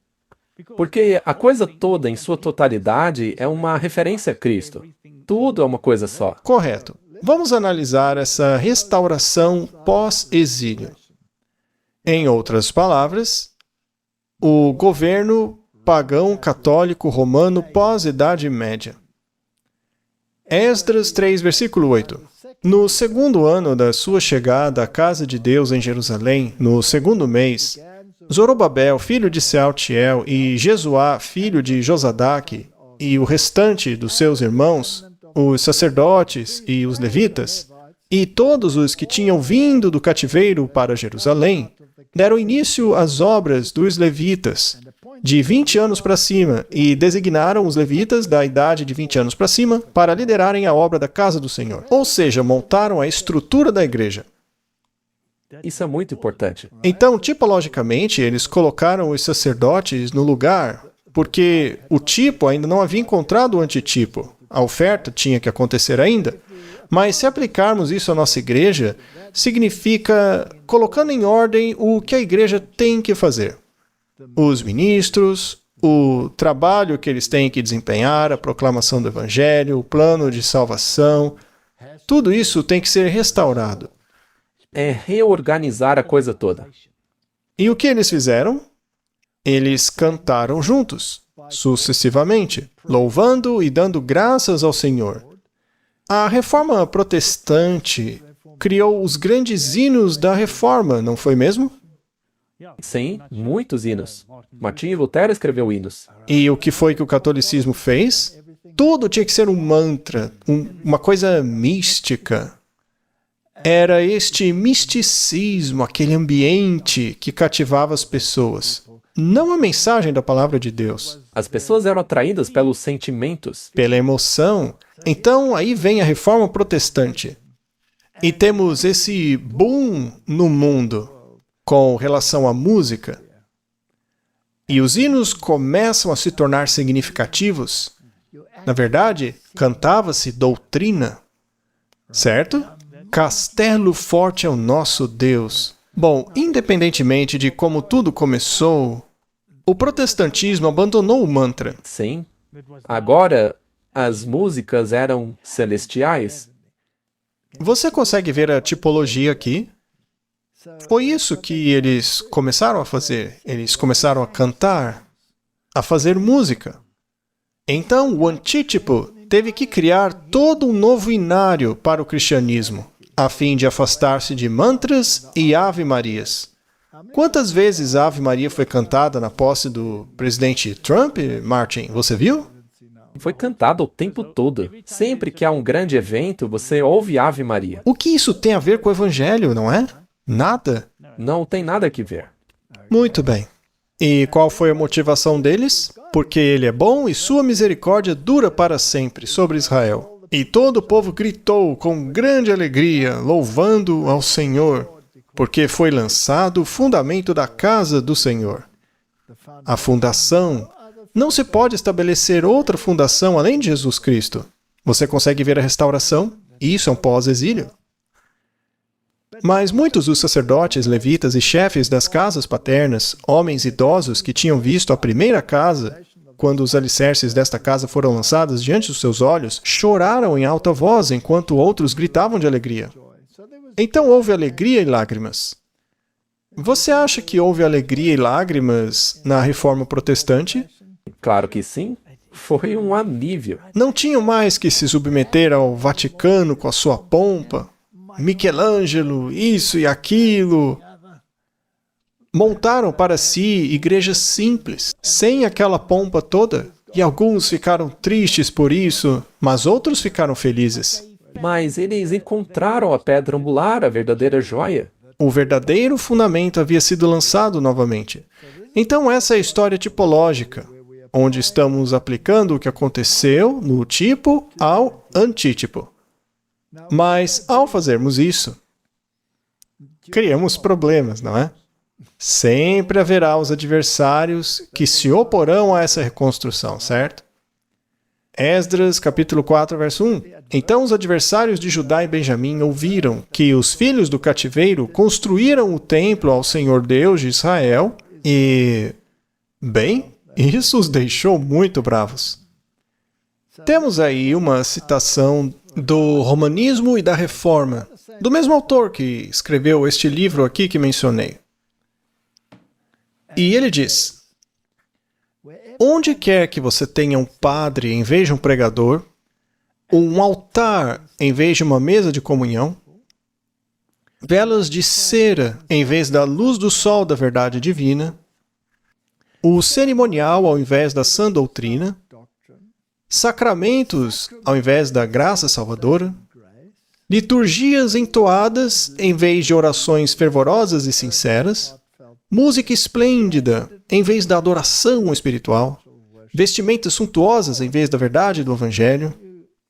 Porque a coisa toda, em sua totalidade, é uma referência a Cristo. Tudo é uma coisa só. Correto. Vamos analisar essa restauração pós-exílio. Em outras palavras, o governo pagão católico romano pós-Idade Média. Esdras 3, versículo 8. No segundo ano da sua chegada à casa de Deus em Jerusalém, no segundo mês, Zorobabel, filho de Sealtiel, e Jesuá, filho de Josadaque, e o restante dos seus irmãos, os sacerdotes e os levitas, e todos os que tinham vindo do cativeiro para Jerusalém, deram início às obras dos levitas, de 20 anos para cima, e designaram os levitas da idade de 20 anos para cima para liderarem a obra da casa do Senhor. Ou seja, montaram a estrutura da igreja. Isso é muito importante. Então, tipologicamente, eles colocaram os sacerdotes no lugar, porque o tipo ainda não havia encontrado o antitipo. A oferta tinha que acontecer ainda. Mas se aplicarmos isso à nossa igreja, significa colocando em ordem o que a igreja tem que fazer. Os ministros, o trabalho que eles têm que desempenhar, a proclamação do Evangelho, o plano de salvação, tudo isso tem que ser restaurado. É reorganizar a coisa toda. E o que eles fizeram? Eles cantaram juntos, sucessivamente, louvando e dando graças ao Senhor. A Reforma Protestante criou os grandes hinos da Reforma, não foi mesmo? Sim, muitos hinos. Martinho Lutero escreveu hinos. E o que foi que o catolicismo fez? Tudo tinha que ser um mantra, uma coisa mística. Era este misticismo, aquele ambiente que cativava as pessoas. Não a mensagem da palavra de Deus. As pessoas eram atraídas pelos sentimentos. Pela emoção. Então, aí vem a Reforma Protestante. E temos esse boom no mundo com relação à música. E os hinos começam a se tornar significativos. Na verdade, cantava-se doutrina, certo? Castelo forte é o nosso Deus. Bom, independentemente de como tudo começou, o protestantismo abandonou o mantra. Sim. Agora, as músicas eram celestiais. Você consegue ver a tipologia aqui? Foi isso que eles começaram a fazer. Eles começaram a cantar, a fazer música. Então, o antítipo teve que criar todo um novo inário para o cristianismo, a fim de afastar-se de mantras e ave-marias. Quantas vezes a Ave Maria foi cantada na posse do presidente Trump, Martin? Você viu? Foi cantado o tempo todo. Sempre que há um grande evento, você ouve Ave Maria. O que isso tem a ver com o evangelho, não é? Nada. Não tem nada que ver. Muito bem. E qual foi a motivação deles? Porque ele é bom e sua misericórdia dura para sempre sobre Israel. E todo o povo gritou com grande alegria, louvando ao Senhor, porque foi lançado o fundamento da casa do Senhor. A fundação. Não se pode estabelecer outra fundação além de Jesus Cristo. Você consegue ver a restauração? Isso é um pós-exílio. Mas muitos dos sacerdotes, levitas e chefes das casas paternas, homens idosos que tinham visto a primeira casa, quando os alicerces desta casa foram lançados diante dos seus olhos, choraram em alta voz, enquanto outros gritavam de alegria. Então houve alegria e lágrimas. Você acha que houve alegria e lágrimas na Reforma Protestante? Claro que sim. Foi um alívio. Não tinham mais que se submeter ao Vaticano com a sua pompa. Michelangelo, isso e aquilo. Montaram para si igrejas simples, sem aquela pompa toda. E alguns ficaram tristes por isso, mas outros ficaram felizes. Mas eles encontraram a pedra angular, a verdadeira joia. O verdadeiro fundamento havia sido lançado novamente. Então essa é a história tipológica, onde estamos aplicando o que aconteceu no tipo ao antítipo. Mas, ao fazermos isso, criamos problemas, não é? Sempre haverá os adversários que se oporão a essa reconstrução, certo? Esdras, capítulo 4, verso 1. Então os adversários de Judá e Benjamim ouviram que os filhos do cativeiro construíram o templo ao Senhor Deus de Israel e... Bem, isso os deixou muito bravos. Temos aí uma citação do Romanismo e da Reforma, do mesmo autor que escreveu este livro aqui que mencionei. E ele diz: onde quer que você tenha um padre em vez de um pregador, um altar em vez de uma mesa de comunhão, velas de cera em vez da luz do sol da verdade divina, o cerimonial ao invés da sã doutrina, sacramentos ao invés da graça salvadora, liturgias entoadas em vez de orações fervorosas e sinceras, música esplêndida em vez da adoração espiritual, vestimentas suntuosas em vez da verdade do Evangelho.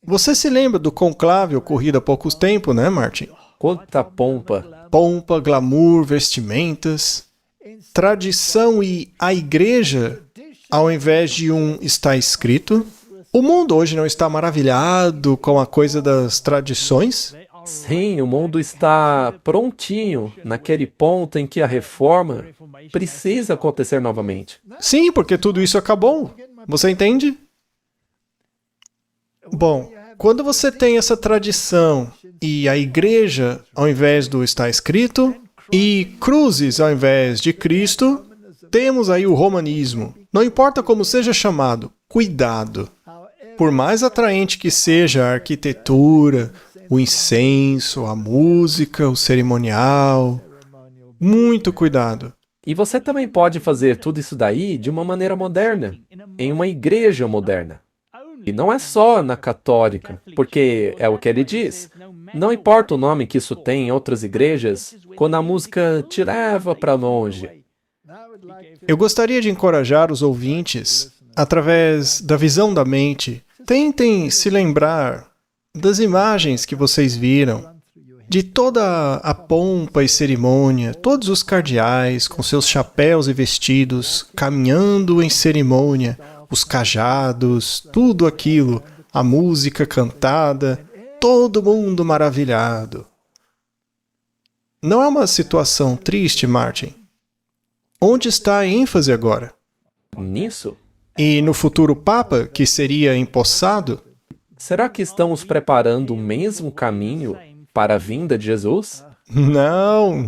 Você se lembra do conclave ocorrido há pouco tempo, né, Martin? Quanta pompa! Pompa, glamour, vestimentas, tradição e a igreja, ao invés de um está escrito. O mundo hoje não está maravilhado com a coisa das tradições? Sim, o mundo está prontinho naquele ponto em que a reforma precisa acontecer novamente. Sim, porque tudo isso acabou. Você entende? Bom, quando você tem essa tradição e a igreja ao invés do está escrito e cruzes ao invés de Cristo, temos aí o romanismo. Não importa como seja chamado, cuidado. Por mais atraente que seja a arquitetura, o incenso, a música, o cerimonial, muito cuidado. E você também pode fazer tudo isso daí de uma maneira moderna, em uma igreja moderna. E não é só na católica, porque é o que ele diz. Não importa o nome que isso tem em outras igrejas, quando a música te leva para longe. Eu gostaria de encorajar os ouvintes, através da visão da mente, tentem se lembrar das imagens que vocês viram, de toda a pompa e cerimônia, todos os cardeais com seus chapéus e vestidos, caminhando em cerimônia, os cajados, tudo aquilo, a música cantada, todo mundo maravilhado. Não é uma situação triste, Martin? Onde está a ênfase agora? Nisso? E no futuro Papa, que seria empossado? Será que estamos preparando o mesmo caminho para a vinda de Jesus? Não.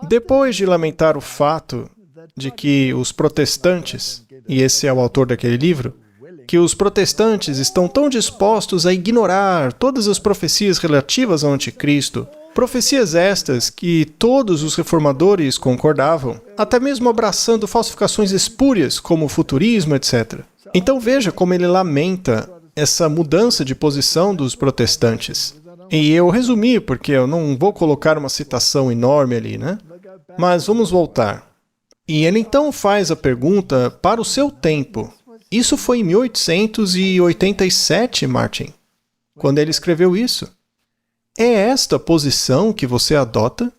Depois de lamentar o fato de que os protestantes, e esse é o autor daquele livro, que os protestantes estão tão dispostos a ignorar todas as profecias relativas ao anticristo, profecias estas que todos os reformadores concordavam, até mesmo abraçando falsificações espúrias como o futurismo, etc. Então veja como ele lamenta essa mudança de posição dos protestantes. E eu resumi, porque eu não vou colocar uma citação enorme ali, né? Mas vamos voltar. E ele então faz a pergunta para o seu tempo. Isso foi em 1887, Martin, quando ele escreveu isso. É esta a posição que você adota?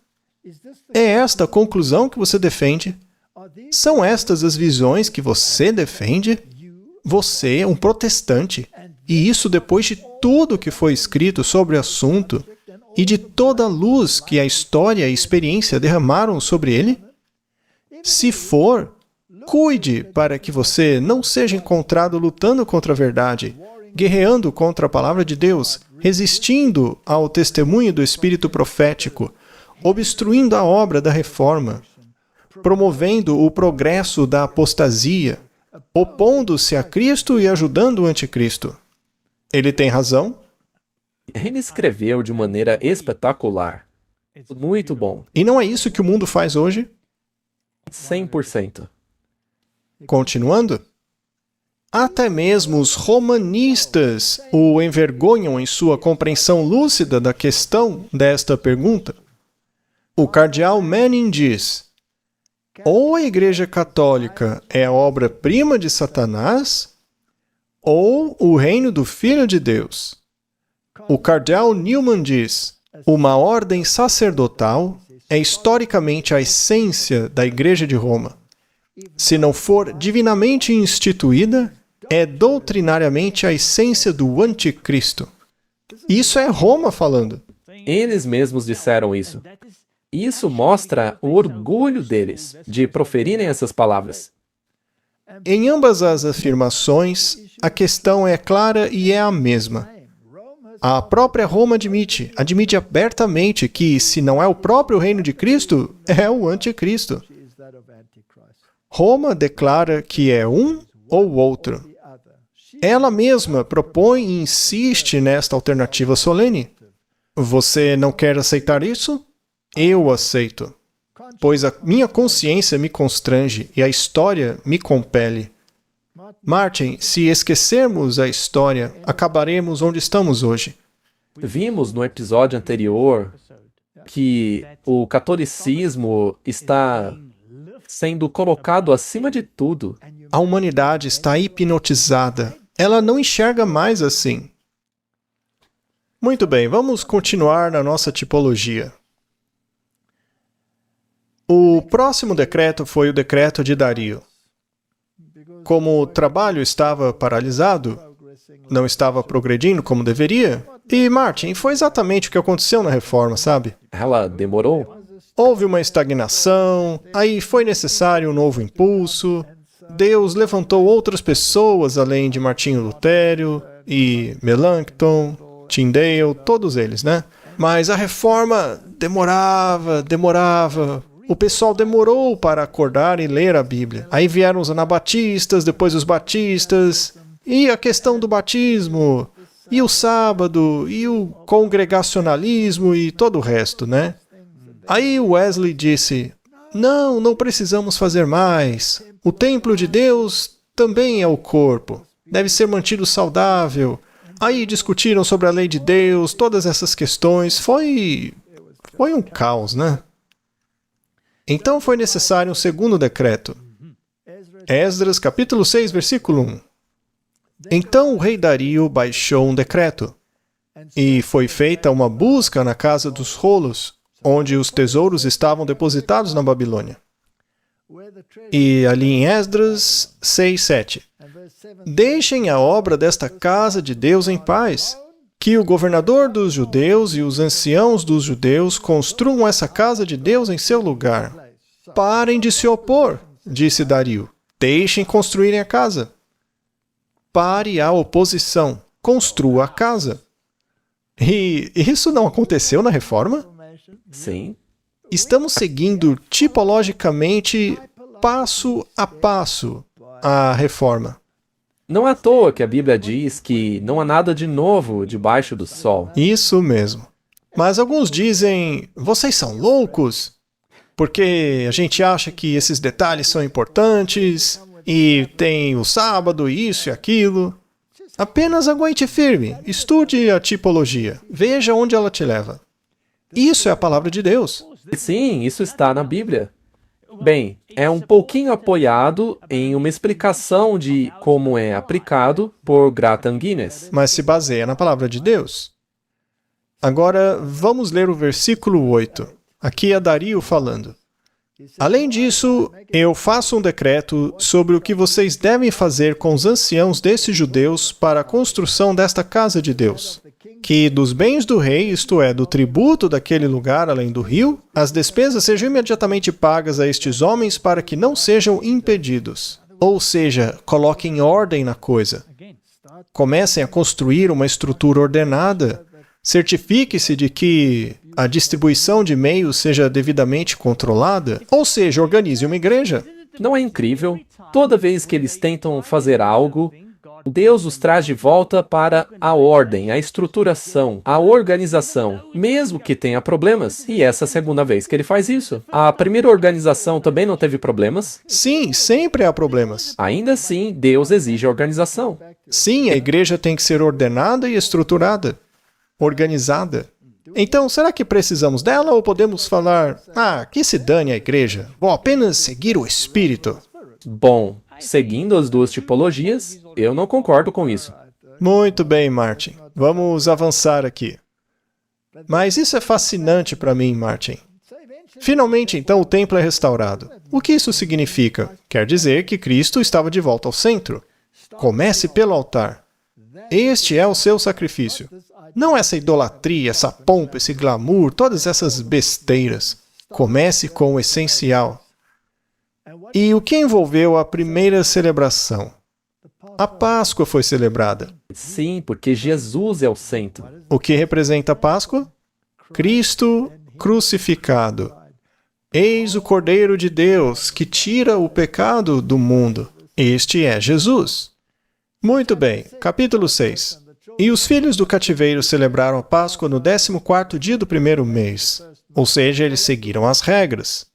É esta a conclusão que você defende? São estas as visões que você defende? Você é um protestante. E isso depois de tudo que foi escrito sobre o assunto e de toda a luz que a história e a experiência derramaram sobre ele? Se for, cuide para que você não seja encontrado lutando contra a verdade, guerreando contra a palavra de Deus, resistindo ao testemunho do Espírito profético, obstruindo a obra da reforma, promovendo o progresso da apostasia, opondo-se a Cristo e ajudando o anticristo. Ele tem razão? Ele escreveu de maneira espetacular. Muito bom. E não é isso que o mundo faz hoje? 100%. Continuando. Até mesmo os romanistas o envergonham em sua compreensão lúcida da questão desta pergunta. O cardeal Manning diz: ou a Igreja Católica é a obra-prima de Satanás, ou o reino do Filho de Deus. O cardeal Newman diz: uma ordem sacerdotal é historicamente a essência da Igreja de Roma. Se não for divinamente instituída, é doutrinariamente a essência do anticristo. Isso é Roma falando. Eles mesmos disseram isso. Isso mostra o orgulho deles de proferirem essas palavras. Em ambas as afirmações, a questão é clara e é a mesma. A própria Roma admite abertamente que, se não é o próprio reino de Cristo, é o anticristo. Roma declara que é um ou outro. Ela mesma propõe e insiste nesta alternativa solene. Você não quer aceitar isso? Eu aceito. Pois a minha consciência me constrange e a história me compele. Martin, se esquecermos a história, acabaremos onde estamos hoje. Vimos no episódio anterior que o catolicismo está sendo colocado acima de tudo. A humanidade está hipnotizada. Ela não enxerga mais assim. Muito bem, vamos continuar na nossa tipologia. O próximo decreto foi o decreto de Dario. Como o trabalho estava paralisado, não estava progredindo como deveria, E, Martin, foi exatamente o que aconteceu na reforma, sabe? Ela demorou? Houve uma estagnação, aí foi necessário um novo impulso. Deus levantou outras pessoas além de Martinho Lutero e Melanchthon, Tyndale, todos eles, né? Mas a reforma demorava. O pessoal demorou para acordar e ler a Bíblia. Aí vieram os anabatistas, depois os batistas, e a questão do batismo, e o sábado, e o congregacionalismo e todo o resto, né? Aí Wesley disse, não precisamos fazer mais. O templo de Deus também é o corpo. Deve ser mantido saudável. Aí discutiram sobre a lei de Deus, todas essas questões. Foi um caos, né? Então foi necessário um segundo decreto. Esdras, capítulo 6, versículo 1. Então o rei Dario baixou um decreto, e foi feita uma busca na casa dos rolos, onde os tesouros estavam depositados na Babilônia. E ali em Esdras 6, 7. Deixem a obra desta casa de Deus em paz, que o governador dos judeus e os anciãos dos judeus construam essa casa de Deus em seu lugar. Parem de se opor, disse Dario. Deixem construírem a casa. Pare a oposição. Construa a casa. E isso não aconteceu na reforma? Sim. Estamos seguindo tipologicamente, passo a passo, a reforma. Não é à toa que a Bíblia diz que não há nada de novo debaixo do sol. Isso mesmo. Mas alguns dizem, vocês são loucos, porque a gente acha que esses detalhes são importantes, e tem o sábado, isso e aquilo. Apenas aguente firme, estude a tipologia, veja onde ela te leva. Isso é a palavra de Deus. Sim, isso está na Bíblia. Bem, é um pouquinho apoiado em uma explicação de como é aplicado por Gratan Guinness. Mas se baseia na palavra de Deus. Agora, vamos ler o versículo 8. Aqui é Dario falando. Além disso, eu faço um decreto sobre o que vocês devem fazer com os anciãos desses judeus para a construção desta casa de Deus. Que dos bens do rei, isto é, do tributo daquele lugar além do rio, as despesas sejam imediatamente pagas a estes homens para que não sejam impedidos. Ou seja, coloquem ordem na coisa. Comecem a construir uma estrutura ordenada. Certifique-se de que a distribuição de meios seja devidamente controlada. Ou seja, organize uma igreja. Não é incrível? Toda vez que eles tentam fazer algo, Deus os traz de volta para a ordem, a estruturação, a organização, mesmo que tenha problemas. E essa é a segunda vez que ele faz isso. A primeira organização também não teve problemas? Sim, sempre há problemas. Ainda assim, Deus exige organização. Sim, a igreja tem que ser ordenada e estruturada, organizada. Então, será que precisamos dela ou podemos falar, que se dane a igreja, vou apenas seguir o Espírito? Bom, seguindo as duas tipologias, eu não concordo com isso. Muito bem, Martin. Vamos avançar aqui. Mas isso é fascinante para mim, Martin. Finalmente, então, o templo é restaurado. O que isso significa? Quer dizer que Cristo estava de volta ao centro. Comece pelo altar. Este é o seu sacrifício. Não essa idolatria, essa pompa, esse glamour, todas essas besteiras. Comece com o essencial. E o que envolveu a primeira celebração? A Páscoa foi celebrada. Sim, porque Jesus é o centro. O que representa a Páscoa? Cristo crucificado. Eis o Cordeiro de Deus que tira o pecado do mundo. Este é Jesus. Muito bem, capítulo 6. E os filhos do cativeiro celebraram a Páscoa no 14º dia do primeiro mês. Ou seja, eles seguiram as regras.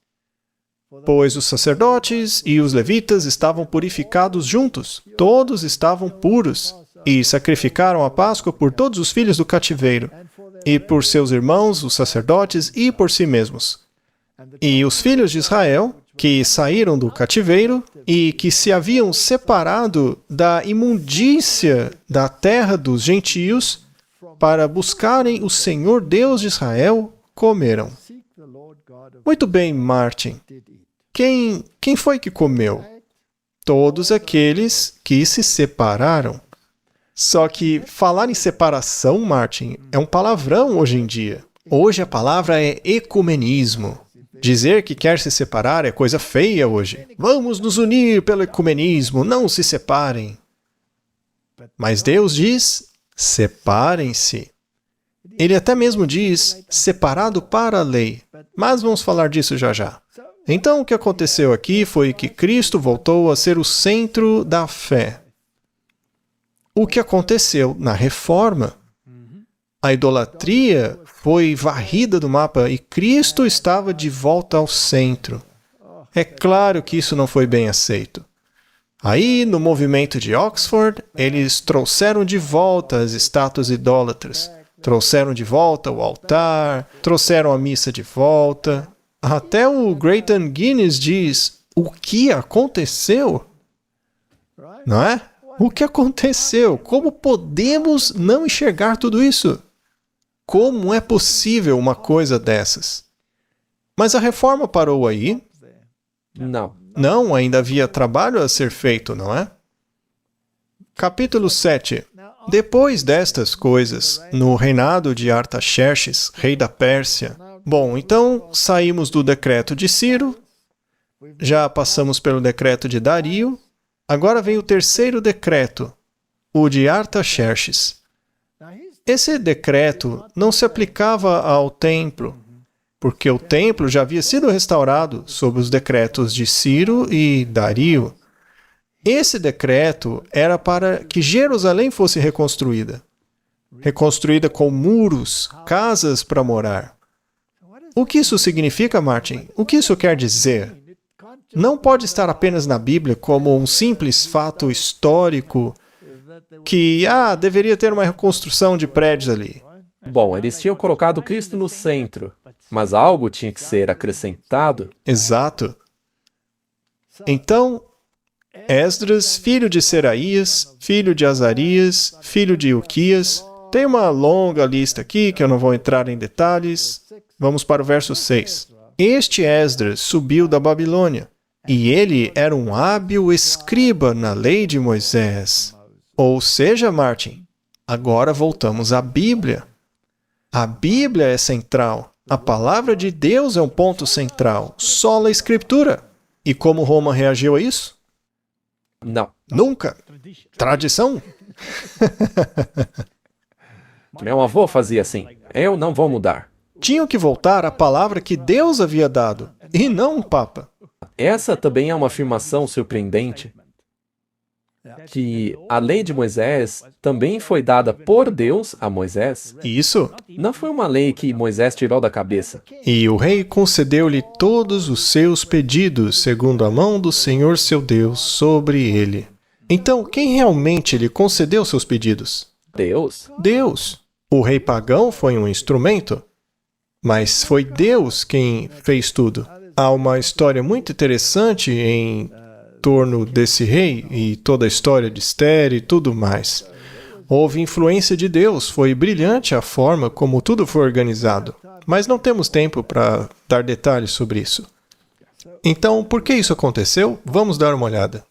Pois os sacerdotes e os levitas estavam purificados juntos. Todos estavam puros. E sacrificaram a Páscoa por todos os filhos do cativeiro, e por seus irmãos, os sacerdotes, e por si mesmos. E os filhos de Israel, que saíram do cativeiro e que se haviam separado da imundícia da terra dos gentios para buscarem o Senhor Deus de Israel, comeram. Muito bem, Martin. Quem foi que comeu? Todos aqueles que se separaram. Só que falar em separação, Martin, é um palavrão hoje em dia. Hoje a palavra é ecumenismo. Dizer que quer se separar é coisa feia hoje. Vamos nos unir pelo ecumenismo, não se separem. Mas Deus diz, separem-se. Ele até mesmo diz, separado para a lei. Mas vamos falar disso já já. Então o que aconteceu aqui foi que Cristo voltou a ser o centro da fé. O que aconteceu na Reforma? A idolatria foi varrida do mapa e Cristo estava de volta ao centro. É claro que isso não foi bem aceito. Aí, no movimento de Oxford, eles trouxeram de volta as estátuas idólatras, trouxeram de volta o altar, trouxeram a missa de volta. Até o Grayton Guinness diz, o que aconteceu? Não é? O que aconteceu? Como podemos não enxergar tudo isso? Como é possível uma coisa dessas? Mas a reforma parou aí? Não. Não, ainda havia trabalho a ser feito, não é? Capítulo 7. Depois destas coisas, no reinado de Artaxerxes, rei da Pérsia. Bom, então saímos do decreto de Ciro, já passamos pelo decreto de Dario, agora vem o terceiro decreto, o de Artaxerxes. Esse decreto não se aplicava ao templo, porque o templo já havia sido restaurado sob os decretos de Ciro e Dario. Esse decreto era para que Jerusalém fosse reconstruída. Reconstruída com muros, casas para morar. O que isso significa, Martin? O que isso quer dizer? Não pode estar apenas na Bíblia como um simples fato histórico que, deveria ter uma reconstrução de prédios ali. Bom, eles tinham colocado Cristo no centro, mas algo tinha que ser acrescentado. Exato. Então, Esdras, filho de Seraías, filho de Azarias, filho de Ilquias. Tem uma longa lista aqui que eu não vou entrar em detalhes. Vamos para o verso 6. Este Esdras subiu da Babilônia, e ele era um hábil escriba na lei de Moisés. Ou seja, Martin, agora voltamos à Bíblia. A Bíblia é central. A palavra de Deus é um ponto central. Sola Escritura. E como Roma reagiu a isso? Não. Nunca. Tradição? Meu avô fazia assim. Eu não vou mudar. Tinham que voltar à palavra que Deus havia dado, e não um papa. Essa também é uma afirmação surpreendente, que a lei de Moisés também foi dada por Deus a Moisés. Isso. Não foi uma lei que Moisés tirou da cabeça. E o rei concedeu-lhe todos os seus pedidos, segundo a mão do Senhor seu Deus sobre ele. Então, quem realmente lhe concedeu seus pedidos? Deus. Deus. O rei pagão foi um instrumento, mas foi Deus quem fez tudo. Há uma história muito interessante em torno desse rei e toda a história de Esther e tudo mais. Houve influência de Deus, foi brilhante a forma como tudo foi organizado, mas não temos tempo para dar detalhes sobre isso. Então, por que isso aconteceu? Vamos dar uma olhada.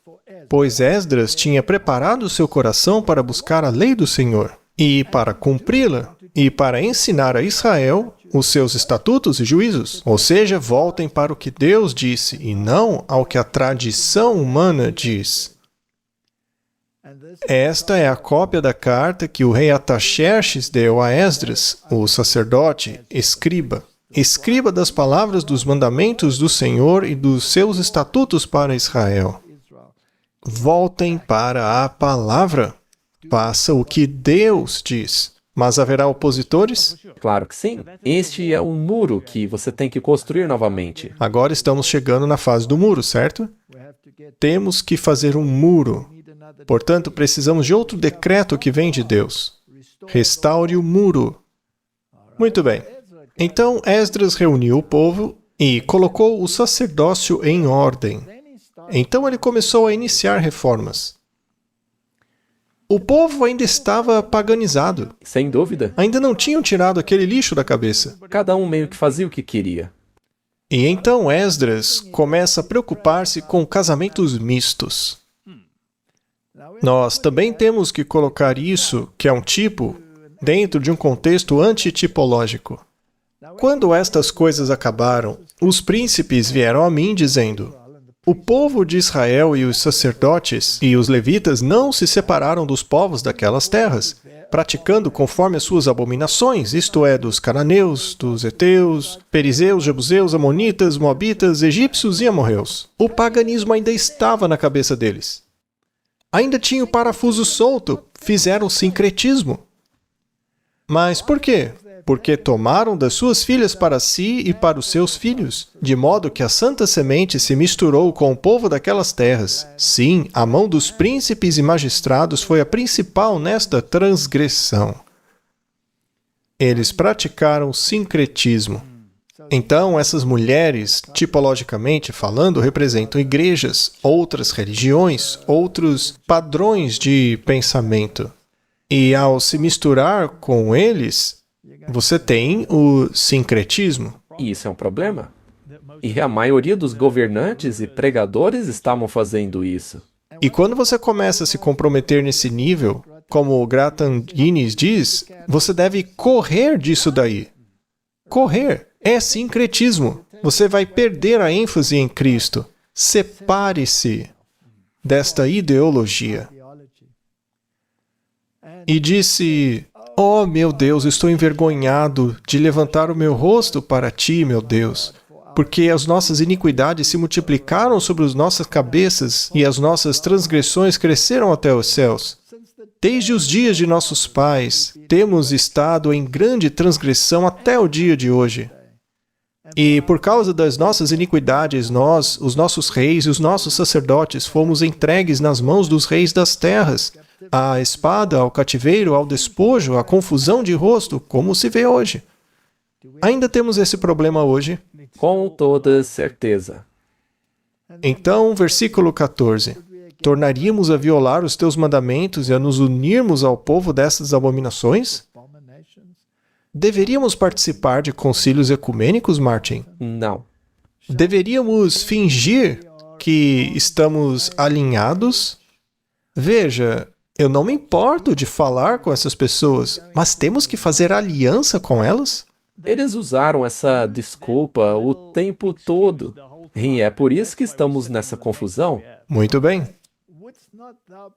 Pois Esdras tinha preparado seu coração para buscar a lei do Senhor, e para cumpri-la, e para ensinar a Israel os seus estatutos e juízos. Ou seja, voltem para o que Deus disse, e não ao que a tradição humana diz. Esta é a cópia da carta que o rei Artaxerxes deu a Esdras, o sacerdote, escriba das palavras dos mandamentos do Senhor e dos seus estatutos para Israel. Voltem para a palavra. Faça o que Deus diz. Mas haverá opositores? Claro que sim. Este é um muro que você tem que construir novamente. Agora estamos chegando na fase do muro, certo? Temos que fazer um muro. Portanto, precisamos de outro decreto que vem de Deus. Restaure o muro. Muito bem. Então, Esdras reuniu o povo e colocou o sacerdócio em ordem. Então ele começou a iniciar reformas. O povo ainda estava paganizado. Sem dúvida. Ainda não tinham tirado aquele lixo da cabeça. Cada um meio que fazia o que queria. E então Esdras começa a preocupar-se com casamentos mistos. Nós também temos que colocar isso, que é um tipo, dentro de um contexto antitipológico. Quando estas coisas acabaram, os príncipes vieram a mim dizendo: o povo de Israel e os sacerdotes e os levitas não se separaram dos povos daquelas terras, praticando conforme as suas abominações, isto é, dos cananeus, dos heteus, perizeus, jebuseus, amonitas, moabitas, egípcios e amorreus. O paganismo ainda estava na cabeça deles. Ainda tinha o parafuso solto, fizeram sincretismo. Mas por quê? Porque tomaram das suas filhas para si e para os seus filhos, de modo que a santa semente se misturou com o povo daquelas terras. Sim, a mão dos príncipes e magistrados foi a principal nesta transgressão. Eles praticaram sincretismo. Então, essas mulheres, tipologicamente falando, representam igrejas, outras religiões, outros padrões de pensamento. E ao se misturar com eles, você tem o sincretismo. E isso é um problema. E a maioria dos governantes e pregadores estavam fazendo isso. E quando você começa a se comprometer nesse nível, como o Gratan Guinness diz, você deve correr disso daí. Correr é sincretismo. Você vai perder a ênfase em Cristo. Separe-se desta ideologia. E disse: oh, meu Deus, estou envergonhado de levantar o meu rosto para ti, meu Deus, porque as nossas iniquidades se multiplicaram sobre as nossas cabeças e as nossas transgressões cresceram até os céus. Desde os dias de nossos pais, temos estado em grande transgressão até o dia de hoje. E por causa das nossas iniquidades, nós, os nossos reis e os nossos sacerdotes, fomos entregues nas mãos dos reis das terras, à espada, ao cativeiro, ao despojo, à confusão de rosto, como se vê hoje. Ainda temos esse problema hoje? Com toda certeza. Então, versículo 14. Tornaríamos a violar os teus mandamentos e a nos unirmos ao povo dessas abominações? Deveríamos participar de concílios ecumênicos, Martin? Não. Deveríamos fingir que estamos alinhados? Veja, eu não me importo de falar com essas pessoas, mas temos que fazer aliança com elas? Eles usaram essa desculpa o tempo todo. E é por isso que estamos nessa confusão. Muito bem.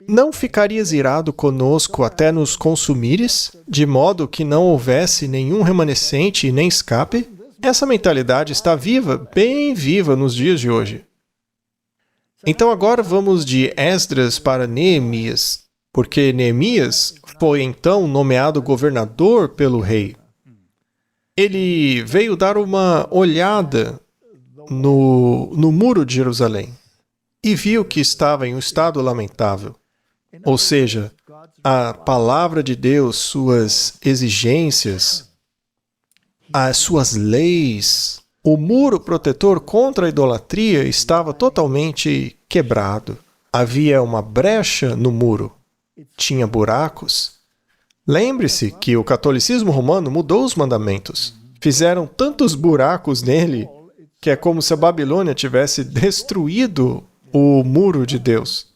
Não ficarias irado conosco até nos consumires, de modo que não houvesse nenhum remanescente e nem escape? Essa mentalidade está viva, bem viva nos dias de hoje. Então agora vamos de Esdras para Neemias, porque Neemias foi então nomeado governador pelo rei. Ele veio dar uma olhada no muro de Jerusalém e viu que estava em um estado lamentável. Ou seja, a palavra de Deus, suas exigências, as suas leis, o muro protetor contra a idolatria estava totalmente quebrado. Havia uma brecha no muro. Tinha buracos. Lembre-se que o catolicismo romano mudou os mandamentos. Fizeram tantos buracos nele que é como se a Babilônia tivesse destruído o muro de Deus.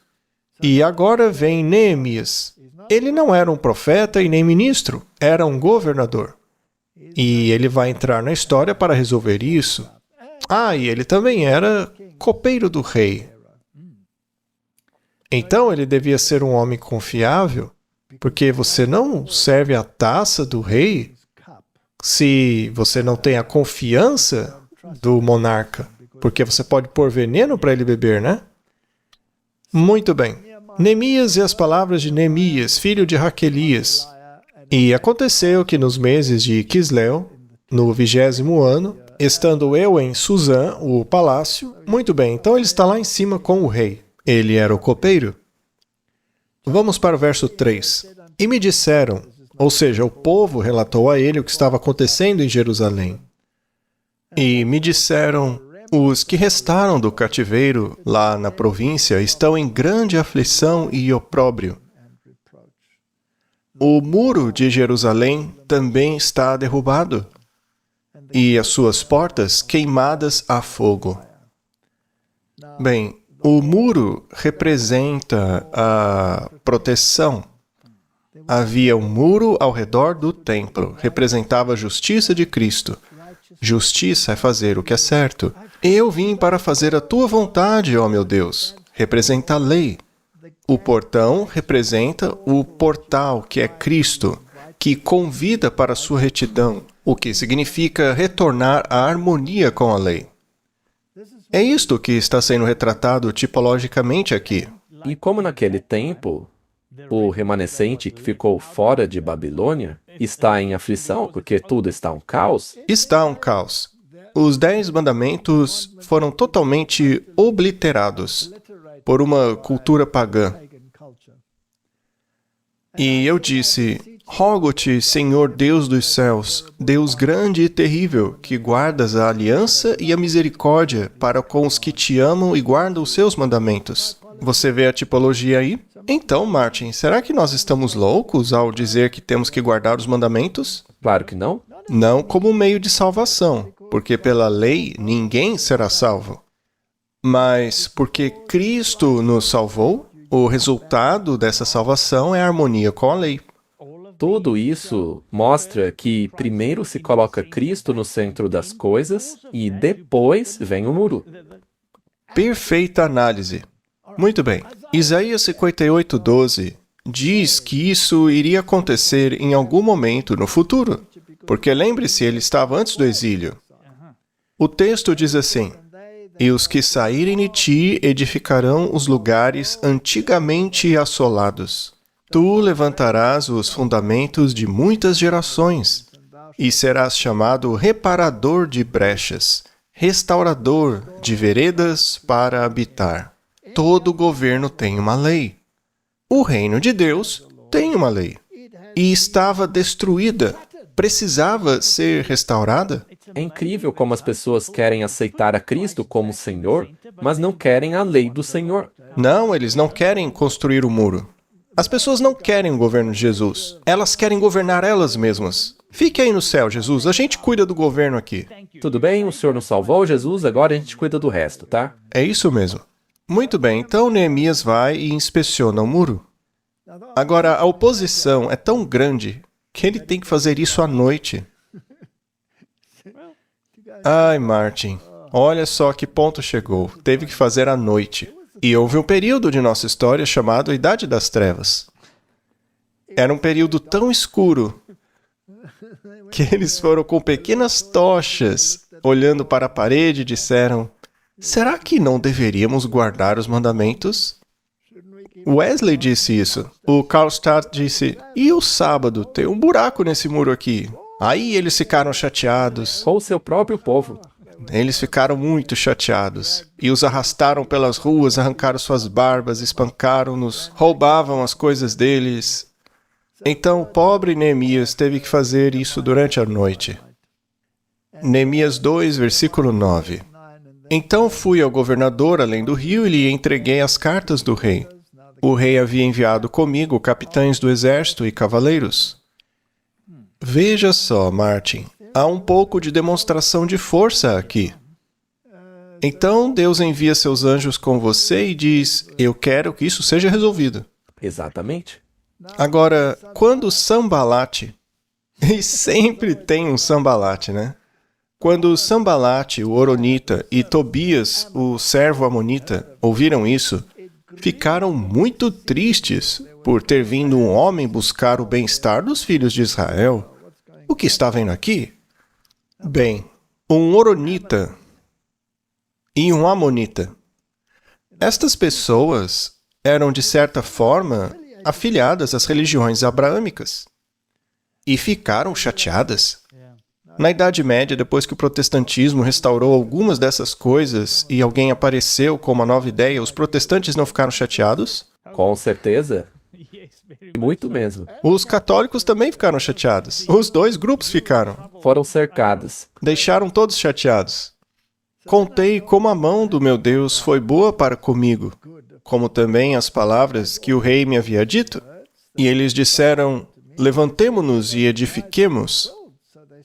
E agora vem Neemias. Ele não era um profeta e nem ministro, era um governador. E ele vai entrar na história para resolver isso. E ele também era copeiro do rei. Então ele devia ser um homem confiável, porque você não serve a taça do rei se você não tem a confiança do monarca, porque você pode pôr veneno para ele beber, né? Muito bem. Neemias e as palavras de Neemias, filho de Raquelias. E aconteceu que nos meses de Quisleu, no 20º ano, estando eu em Suzã, o palácio, muito bem, então ele está lá em cima com o rei. Ele era o copeiro. Vamos para o verso 3. E me disseram, ou seja, o povo relatou a ele o que estava acontecendo em Jerusalém. E me disseram, os que restaram do cativeiro lá na província estão em grande aflição e opróbrio. O muro de Jerusalém também está derrubado, e as suas portas queimadas a fogo. Bem, O muro representa a proteção. Havia um muro ao redor do templo, representava a justiça de Cristo. Justiça é fazer o que é certo. Eu vim para fazer a tua vontade, ó meu Deus. Representa a lei. O portão representa o portal, que é Cristo, que convida para a sua retidão, o que significa retornar à harmonia com a lei. É isto que está sendo retratado tipologicamente aqui. E como naquele tempo, o remanescente que ficou fora de Babilônia está em aflição, porque tudo está um caos, Está um caos. Os 10 mandamentos foram totalmente obliterados por uma cultura pagã. E eu disse, rogo-te, Senhor Deus dos céus, Deus grande e terrível, que guardas a aliança e a misericórdia para com os que te amam e guardam os seus mandamentos. Você vê a tipologia aí? Então, Martin, será que nós estamos loucos ao dizer que temos que guardar os mandamentos? claro que não. Não como meio de salvação, porque pela lei ninguém será salvo. Mas porque Cristo nos salvou, o resultado dessa salvação é a harmonia com a lei. Tudo isso mostra que primeiro se coloca Cristo no centro das coisas e depois vem o muro. Perfeita análise. Muito bem. Isaías 58:12 diz que isso iria acontecer em algum momento no futuro, porque lembre-se, ele estava antes do exílio. O texto diz assim, e os que saírem de ti edificarão os lugares antigamente assolados. Tu levantarás os fundamentos de muitas gerações, e serás chamado reparador de brechas, restaurador de veredas para habitar. Todo governo tem uma lei. O reino de Deus tem uma lei. E estava destruída. Precisava ser restaurada? É incrível como as pessoas querem aceitar a Cristo como Senhor, mas não querem a lei do Senhor. Não, eles não querem construir o muro. As pessoas não querem o governo de Jesus. Elas querem governar elas mesmas. Fique aí no céu, Jesus. A gente cuida do governo aqui. Tudo bem, o Senhor nos salvou, Jesus, agora a gente cuida do resto, tá? É isso mesmo. Muito bem, então Neemias vai e inspeciona o muro. Agora, a oposição é tão grande que ele tem que fazer isso à noite. Ai, Martin, olha só que ponto chegou. Teve que fazer à noite. E houve um período de nossa história chamado Idade das Trevas. Era um período tão escuro que eles foram com pequenas tochas, olhando para a parede e disseram, será que não deveríamos guardar os mandamentos? Wesley disse isso. O Karlstadt disse, e o sábado? Tem um buraco nesse muro aqui. Aí eles ficaram chateados. Com o seu próprio povo. Eles ficaram muito chateados. E os arrastaram pelas ruas, arrancaram suas barbas, espancaram-nos, roubavam as coisas deles. Então o pobre Neemias teve que fazer isso durante a noite. Neemias 2, versículo 9. Então fui ao governador além do rio e lhe entreguei as cartas do rei. O rei havia enviado comigo capitães do exército e cavaleiros. Veja só, Martin, há um pouco de demonstração de força aqui. Então Deus envia seus anjos com você e diz, eu quero que isso seja resolvido. Exatamente. Agora, quando Sambalate, e sempre tem um Sambalate, né? Quando Sambalate, o Horonita, e Tobias, o servo amonita, ouviram isso, ficaram muito tristes por ter vindo um homem buscar o bem-estar dos filhos de Israel. O que está vendo aqui? Bem, um Horonita e um Amonita. Estas pessoas eram, de certa forma, afiliadas às religiões abraâmicas. E ficaram chateadas. Na Idade Média, depois que o protestantismo restaurou algumas dessas coisas e alguém apareceu com uma nova ideia, os protestantes não ficaram chateados? Com certeza. Muito mesmo. Os católicos também ficaram chateados. Os dois grupos ficaram. Foram cercados. Deixaram todos chateados. Contei como a mão do meu Deus foi boa para comigo, como também as palavras que o rei me havia dito. E eles disseram, levantemo-nos e edifiquemos.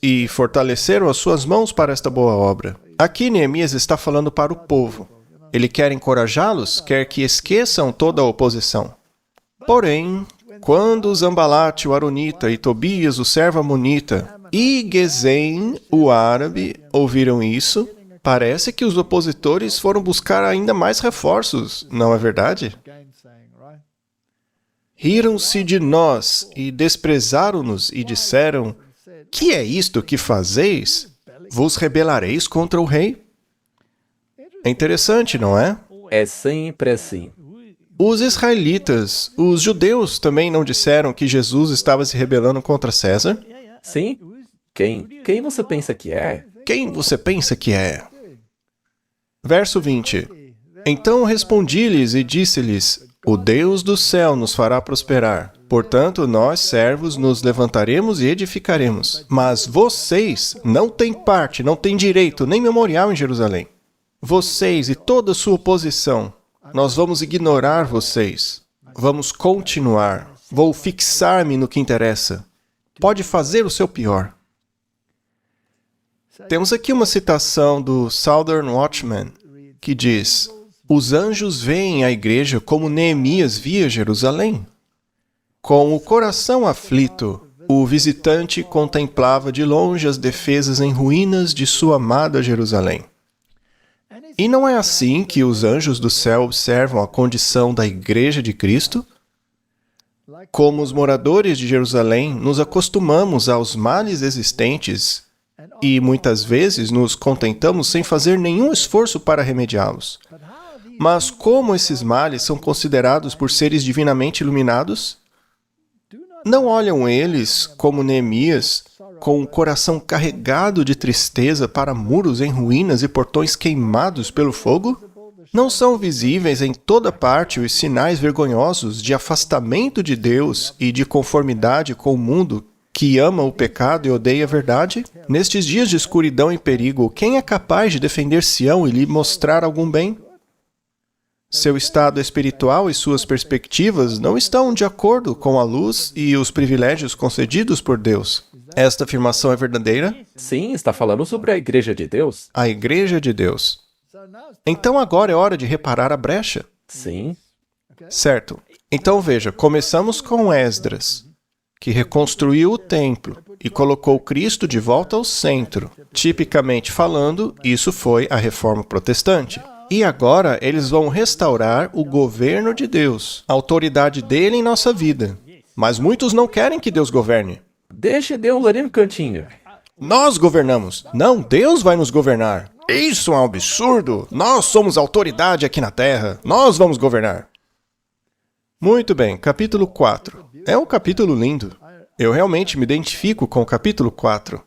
E fortaleceram as suas mãos para esta boa obra. Aqui Neemias está falando para o povo. Ele quer encorajá-los, quer que esqueçam toda a oposição. Porém, quando Zambalate, o Aronita, e Tobias, o servo amonita, e Gesem, o árabe, ouviram isso, parece que os opositores foram buscar ainda mais reforços, não é verdade? Riram-se de nós e desprezaram-nos e disseram: que é isto que fazeis? Vos rebelareis contra o rei? É interessante, não é? É sempre assim. Os israelitas, os judeus também não disseram que Jesus estava se rebelando contra César? Sim? Quem você pensa que é? Quem você pensa que é? Verso 20. Então respondi-lhes e disse-lhes: o Deus do céu nos fará prosperar. Portanto, nós, servos, nos levantaremos e edificaremos. Mas vocês não têm parte, não têm direito, nem memorial em Jerusalém. Vocês e toda a sua oposição, nós vamos ignorar vocês. Vamos continuar. Vou fixar-me no que interessa. Pode fazer o seu pior. Temos aqui uma citação do Southern Watchman, que diz: os anjos veem a igreja como Neemias via Jerusalém. Com o coração aflito, o visitante contemplava de longe as defesas em ruínas de sua amada Jerusalém. E não é assim que os anjos do céu observam a condição da igreja de Cristo? Como os moradores de Jerusalém, nos acostumamos aos males existentes e muitas vezes nos contentamos sem fazer nenhum esforço para remediá-los. Mas como esses males são considerados por seres divinamente iluminados? Não olham eles, como Neemias, com o coração carregado de tristeza para muros em ruínas e portões queimados pelo fogo? Não são visíveis em toda parte os sinais vergonhosos de afastamento de Deus e de conformidade com o mundo que ama o pecado e odeia a verdade? Nestes dias de escuridão e perigo, quem é capaz de defender Sião e lhe mostrar algum bem? Seu estado espiritual e suas perspectivas não estão de acordo com a luz e os privilégios concedidos por Deus. Esta afirmação é verdadeira? Sim, está falando sobre a igreja de Deus. A igreja de Deus. Então agora é hora de reparar a brecha. Sim. Certo. Então veja, começamos com Esdras, que reconstruiu o templo e colocou Cristo de volta ao centro. Tipicamente falando, isso foi a Reforma Protestante. E agora eles vão restaurar o governo de Deus, a autoridade dele em nossa vida. Mas muitos não querem que Deus governe. Deixe Deus ali no cantinho. Nós governamos. Não, Deus vai nos governar. Isso é um absurdo. Nós somos autoridade aqui na Terra. Nós vamos governar. Muito bem, capítulo 4. É um capítulo lindo. Eu realmente me identifico com o capítulo 4.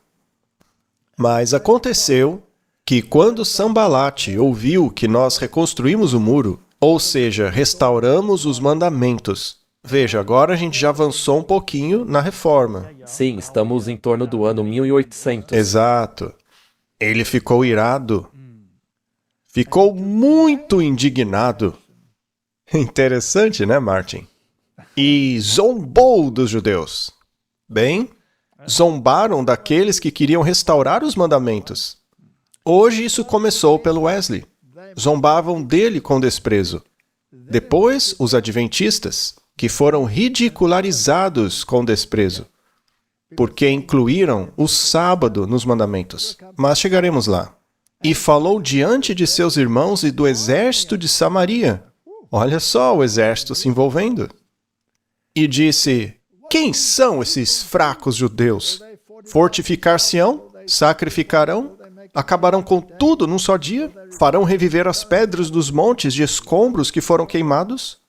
Mas aconteceu que quando Sambalate ouviu que nós reconstruímos o muro, ou seja, restauramos os mandamentos. Veja, agora a gente já avançou um pouquinho na reforma. Sim, estamos em torno do ano 1800. Exato. Ele ficou irado. Ficou muito indignado. Interessante, né, Martin? E zombou dos judeus. Bem, zombaram daqueles que queriam restaurar os mandamentos. Hoje isso começou pelo Wesley. Zombavam dele com desprezo. Depois, os adventistas, que foram ridicularizados com desprezo, porque incluíram o sábado nos mandamentos. Mas chegaremos lá. E falou diante de seus irmãos e do exército de Samaria. Olha só o exército se envolvendo. E disse: quem são esses fracos judeus? Fortificar-se-ão? Sacrificarão? Acabarão com tudo num só dia? Farão reviver as pedras dos montes de escombros que foram queimados?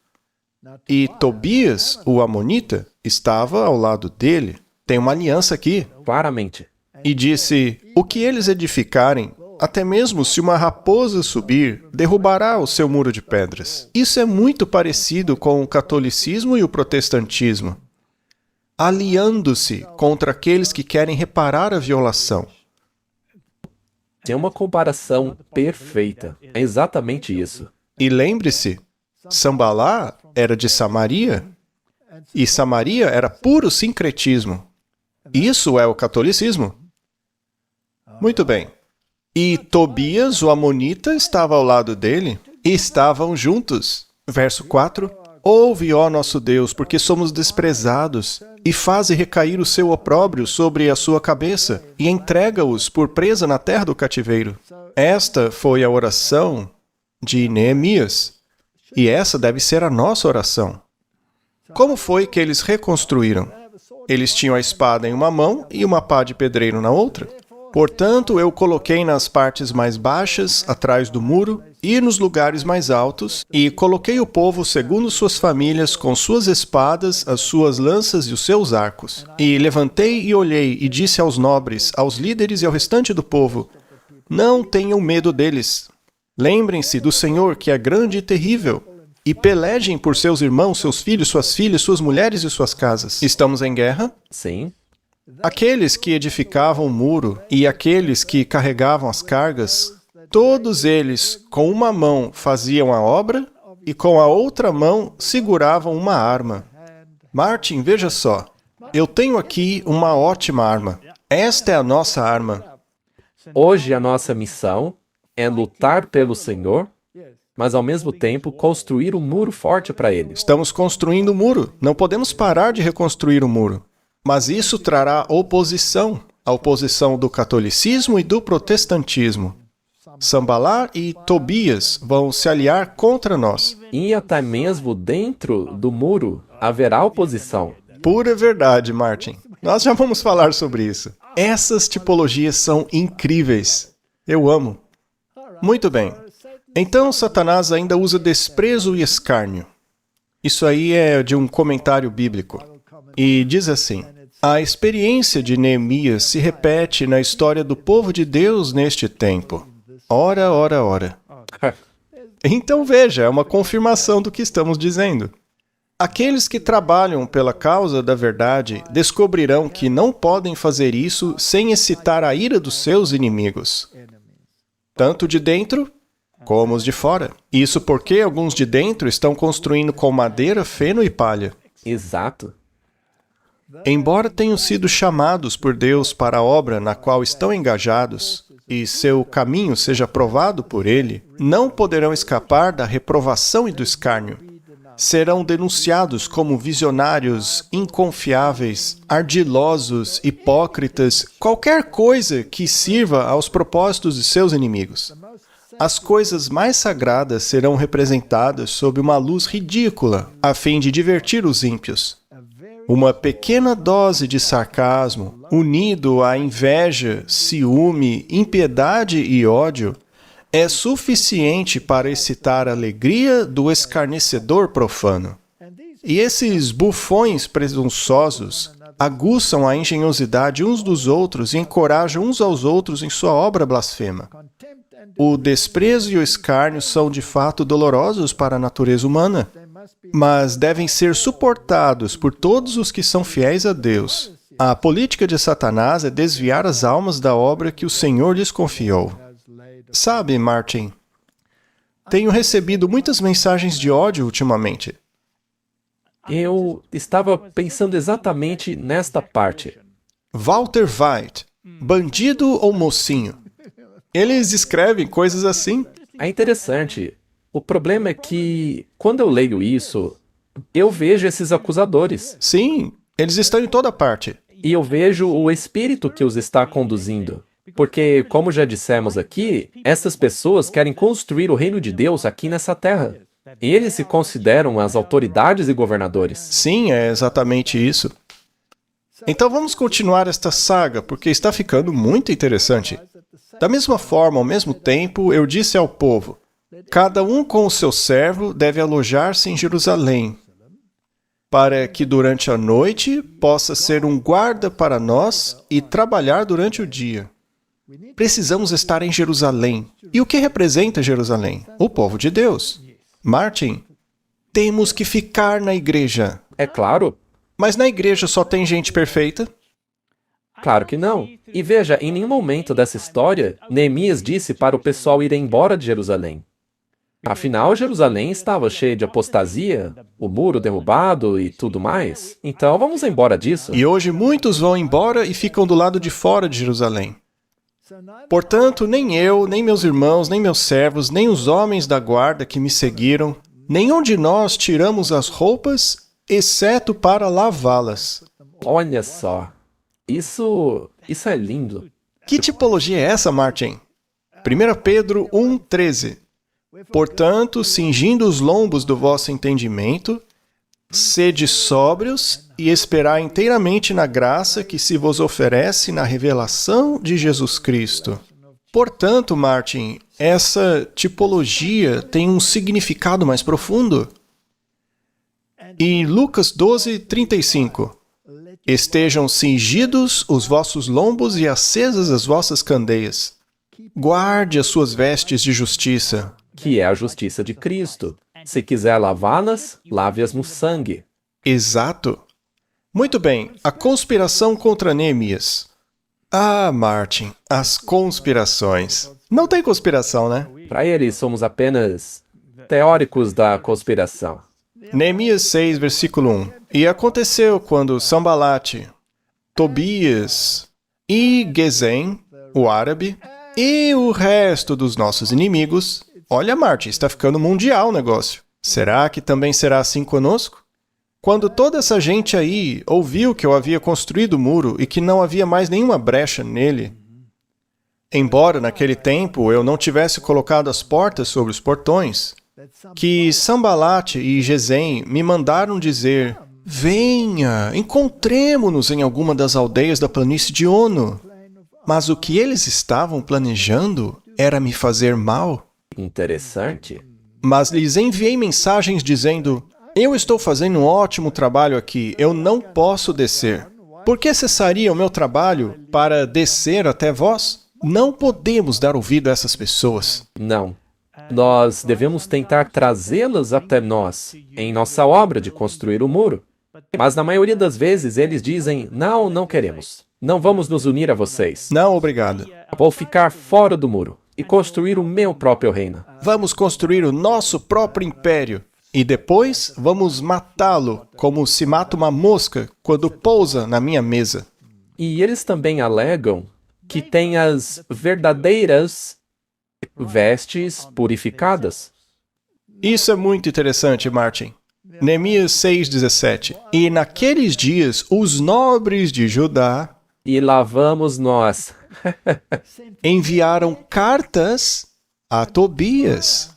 E Tobias, o amonita, estava ao lado dele. Tem uma aliança aqui. Claramente. E disse: o que eles edificarem, até mesmo se uma raposa subir, derrubará o seu muro de pedras. Isso é muito parecido com o catolicismo e o protestantismo, aliando-se contra aqueles que querem reparar a violação. Tem uma comparação perfeita. É exatamente isso. E lembre-se, Sambalá era de Samaria, e Samaria era puro sincretismo. Isso é o catolicismo. Muito bem. E Tobias, o amonita, estava ao lado dele. estavam juntos. Verso 4. Ouve, ó nosso Deus, porque somos desprezados, e faze recair o seu opróbrio sobre a sua cabeça, e entrega-os por presa na terra do cativeiro. Esta foi a oração de Neemias, e essa deve ser a nossa oração. Como foi que eles reconstruíram? Eles tinham a espada em uma mão e uma pá de pedreiro na outra. Portanto, eu coloquei nas partes mais baixas, atrás do muro, e nos lugares mais altos, e coloquei o povo segundo suas famílias, com suas espadas, as suas lanças e os seus arcos. E levantei e olhei, e disse aos nobres, aos líderes e ao restante do povo, não tenham medo deles. Lembrem-se do Senhor, que é grande e terrível, e pelejem por seus irmãos, seus filhos, suas filhas, suas mulheres e suas casas. Estamos em guerra? Sim. Aqueles que edificavam o muro e aqueles que carregavam as cargas, todos eles com uma mão faziam a obra e com a outra mão seguravam uma arma. Martin, veja só, eu tenho aqui uma ótima arma. Esta é a nossa arma. Hoje a nossa missão é lutar pelo Senhor, mas ao mesmo tempo construir um muro forte para Ele. Estamos construindo o muro. Não podemos parar de reconstruir o muro. Mas isso trará oposição, a oposição do catolicismo e do protestantismo. Sambalá e Tobias vão se aliar contra nós. E até mesmo dentro do muro haverá oposição. Pura verdade, Martin. Nós já vamos falar sobre isso. Essas tipologias são incríveis. Eu amo. Muito bem. Então, Satanás ainda usa desprezo e escárnio. Isso aí é de um comentário bíblico. E diz assim, a experiência de Neemias se repete na história do povo de Deus neste tempo. Ora, ora, ora. Então veja, é uma confirmação do que estamos dizendo. Aqueles que trabalham pela causa da verdade descobrirão que não podem fazer isso sem excitar a ira dos seus inimigos, tanto de dentro como os de fora. Isso porque alguns de dentro estão construindo com madeira, feno e palha. Exato. Embora tenham sido chamados por Deus para a obra na qual estão engajados, e seu caminho seja provado por Ele, não poderão escapar da reprovação e do escárnio. Serão denunciados como visionários, inconfiáveis, ardilosos, hipócritas, qualquer coisa que sirva aos propósitos de seus inimigos. As coisas mais sagradas serão representadas sob uma luz ridícula, a fim de divertir os ímpios. Uma pequena dose de sarcasmo, unido à inveja, ciúme, impiedade e ódio, é suficiente para excitar a alegria do escarnecedor profano. E esses bufões presunçosos aguçam a engenhosidade uns dos outros e encorajam uns aos outros em sua obra blasfema. O desprezo e o escárnio são de fato dolorosos para a natureza humana, mas devem ser suportados por todos os que são fiéis a Deus. A política de Satanás é desviar as almas da obra que o Senhor lhes confiou. Sabe, Martin, tenho recebido muitas mensagens de ódio ultimamente. Eu estava pensando exatamente nesta parte. Walter White, bandido ou mocinho? Eles escrevem coisas assim. É interessante. O problema é que, quando eu leio isso, eu vejo esses acusadores. Sim, eles estão em toda parte. E eu vejo o espírito que os está conduzindo. Porque, como já dissemos aqui, essas pessoas querem construir o reino de Deus aqui nessa terra. Eles se consideram as autoridades e governadores. Sim, é exatamente isso. Então vamos continuar esta saga, porque está ficando muito interessante. Da mesma forma, ao mesmo tempo, eu disse ao povo, cada um com o seu servo deve alojar-se em Jerusalém, para que durante a noite possa ser um guarda para nós e trabalhar durante o dia. Precisamos estar em Jerusalém. E o que representa Jerusalém? O povo de Deus. Martin, temos que ficar na igreja. É claro. Mas na igreja só tem gente perfeita? Claro que não. E veja, em nenhum momento dessa história, Neemias disse para o pessoal ir embora de Jerusalém. Afinal, Jerusalém estava cheia de apostasia, o muro derrubado e tudo mais. Então, vamos embora disso. E hoje muitos vão embora e ficam do lado de fora de Jerusalém. Portanto, nem eu, nem meus irmãos, nem meus servos, nem os homens da guarda que me seguiram, nenhum de nós tiramos as roupas, exceto para lavá-las. Olha só. Isso é lindo. Que tipologia é essa, Martin? 1 Pedro 1,13. Portanto, cingindo os lombos do vosso entendimento, sede sóbrios e esperai inteiramente na graça que se vos oferece na revelação de Jesus Cristo. Portanto, Martin, essa tipologia tem um significado mais profundo. E Lucas 12:35. Estejam cingidos os vossos lombos e acesas as vossas candeias. Guarde as suas vestes de justiça. Que é a justiça de Cristo. Se quiser lavá-las, lave-as no sangue. Exato. Muito bem, a conspiração contra Neemias. Ah, Martin, as conspirações. Não tem conspiração, né? Para eles, somos apenas teóricos da conspiração. Neemias 6, versículo 1. E aconteceu quando Sambalate, Tobias e Gesem, o árabe, e o resto dos nossos inimigos... Olha, Martin, está ficando mundial o negócio. Será que também será assim conosco? Quando toda essa gente aí ouviu que eu havia construído o muro e que não havia mais nenhuma brecha nele, embora naquele tempo eu não tivesse colocado as portas sobre os portões, que Sambalate e Gesem me mandaram dizer: venha, encontremo-nos em alguma das aldeias da planície de Ono. Mas o que eles estavam planejando era me fazer mal. Interessante. Mas lhes enviei mensagens dizendo: eu estou fazendo um ótimo trabalho aqui, eu não posso descer. Por que cessaria o meu trabalho para descer até vós? Não podemos dar ouvido a essas pessoas. Não. Nós devemos tentar trazê-las até nós, em nossa obra de construir o muro. Mas na maioria das vezes eles dizem: não, não queremos. Não vamos nos unir a vocês. Não, obrigado. Vou ficar fora do muro e construir o meu próprio reino. Vamos construir o nosso próprio império. E depois vamos matá-lo, como se mata uma mosca quando pousa na minha mesa. E eles também alegam que têm as verdadeiras vestes purificadas. Isso é muito interessante, Martin. Neemias 6,17. E naqueles dias os nobres de Judá E lavamos nós. enviaram cartas a Tobias.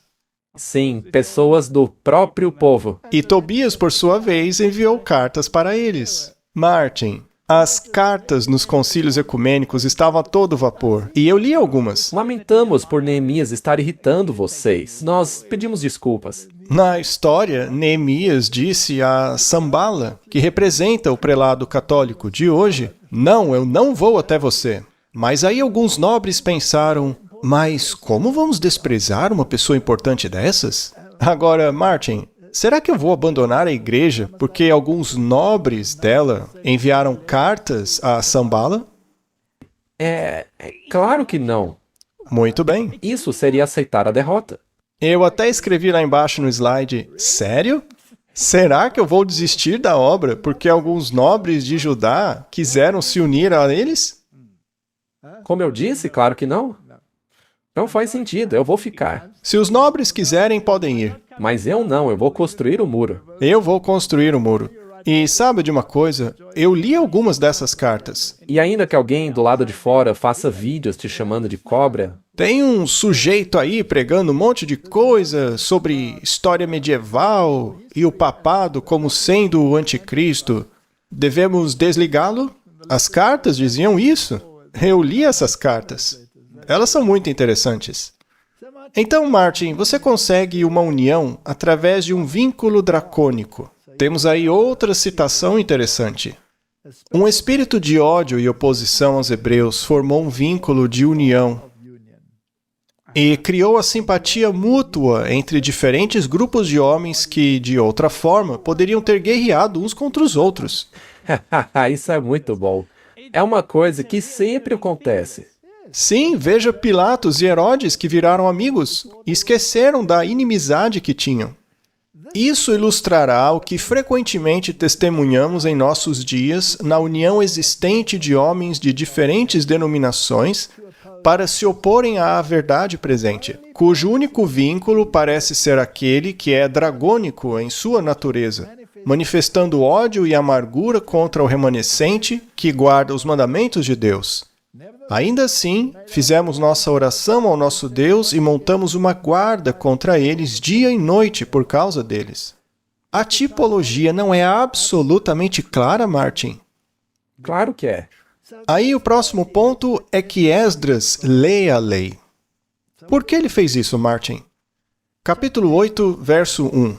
Sim, pessoas do próprio povo. E Tobias, por sua vez, enviou cartas para eles. Martin, as cartas nos concílios ecumênicos estavam a todo vapor. E eu li algumas. Lamentamos por Neemias estar irritando vocês. Nós pedimos desculpas. Na história, Neemias disse a Sambala, que representa o prelado católico de hoje: não, eu não vou até você. Mas aí alguns nobres pensaram: mas como vamos desprezar uma pessoa importante dessas? Agora, Martin, será que eu vou abandonar a igreja porque alguns nobres dela enviaram cartas a Sambala? É claro que não. Muito bem. Isso seria aceitar a derrota. Eu até escrevi lá embaixo no slide: sério? Será que eu vou desistir da obra porque alguns nobres de Judá quiseram se unir a eles? Como eu disse, claro que não. Não faz sentido, eu vou ficar. Se os nobres quiserem, podem ir. Mas eu não, eu vou construir o muro. Eu vou construir o muro. E sabe de uma coisa? Eu li algumas dessas cartas. E ainda que alguém do lado de fora faça vídeos te chamando de cobra, Tem um sujeito aí pregando um monte de coisa sobre história medieval e o papado como sendo o anticristo. Devemos desligá-lo? As cartas diziam isso. Eu li essas cartas. Elas são muito interessantes. Então, Martin, você consegue uma união através de um vínculo dracônico. Temos aí outra citação interessante. Um espírito de ódio e oposição aos hebreus formou um vínculo de união e criou a simpatia mútua entre diferentes grupos de homens que, de outra forma, poderiam ter guerreado uns contra os outros. isso é muito bom. É uma coisa que sempre acontece. Sim, veja Pilatos e Herodes que viraram amigos e esqueceram da inimizade que tinham. Isso ilustrará o que frequentemente testemunhamos em nossos dias na união existente de homens de diferentes denominações para se oporem à verdade presente, cujo único vínculo parece ser aquele que é dragônico em sua natureza, manifestando ódio e amargura contra o remanescente que guarda os mandamentos de Deus. Ainda assim, fizemos nossa oração ao nosso Deus e montamos uma guarda contra eles dia e noite por causa deles. A tipologia não é absolutamente clara, Martin? Claro que é. Aí o próximo ponto é que Esdras lê a lei. Por que ele fez isso, Martin? Capítulo 8, verso 1.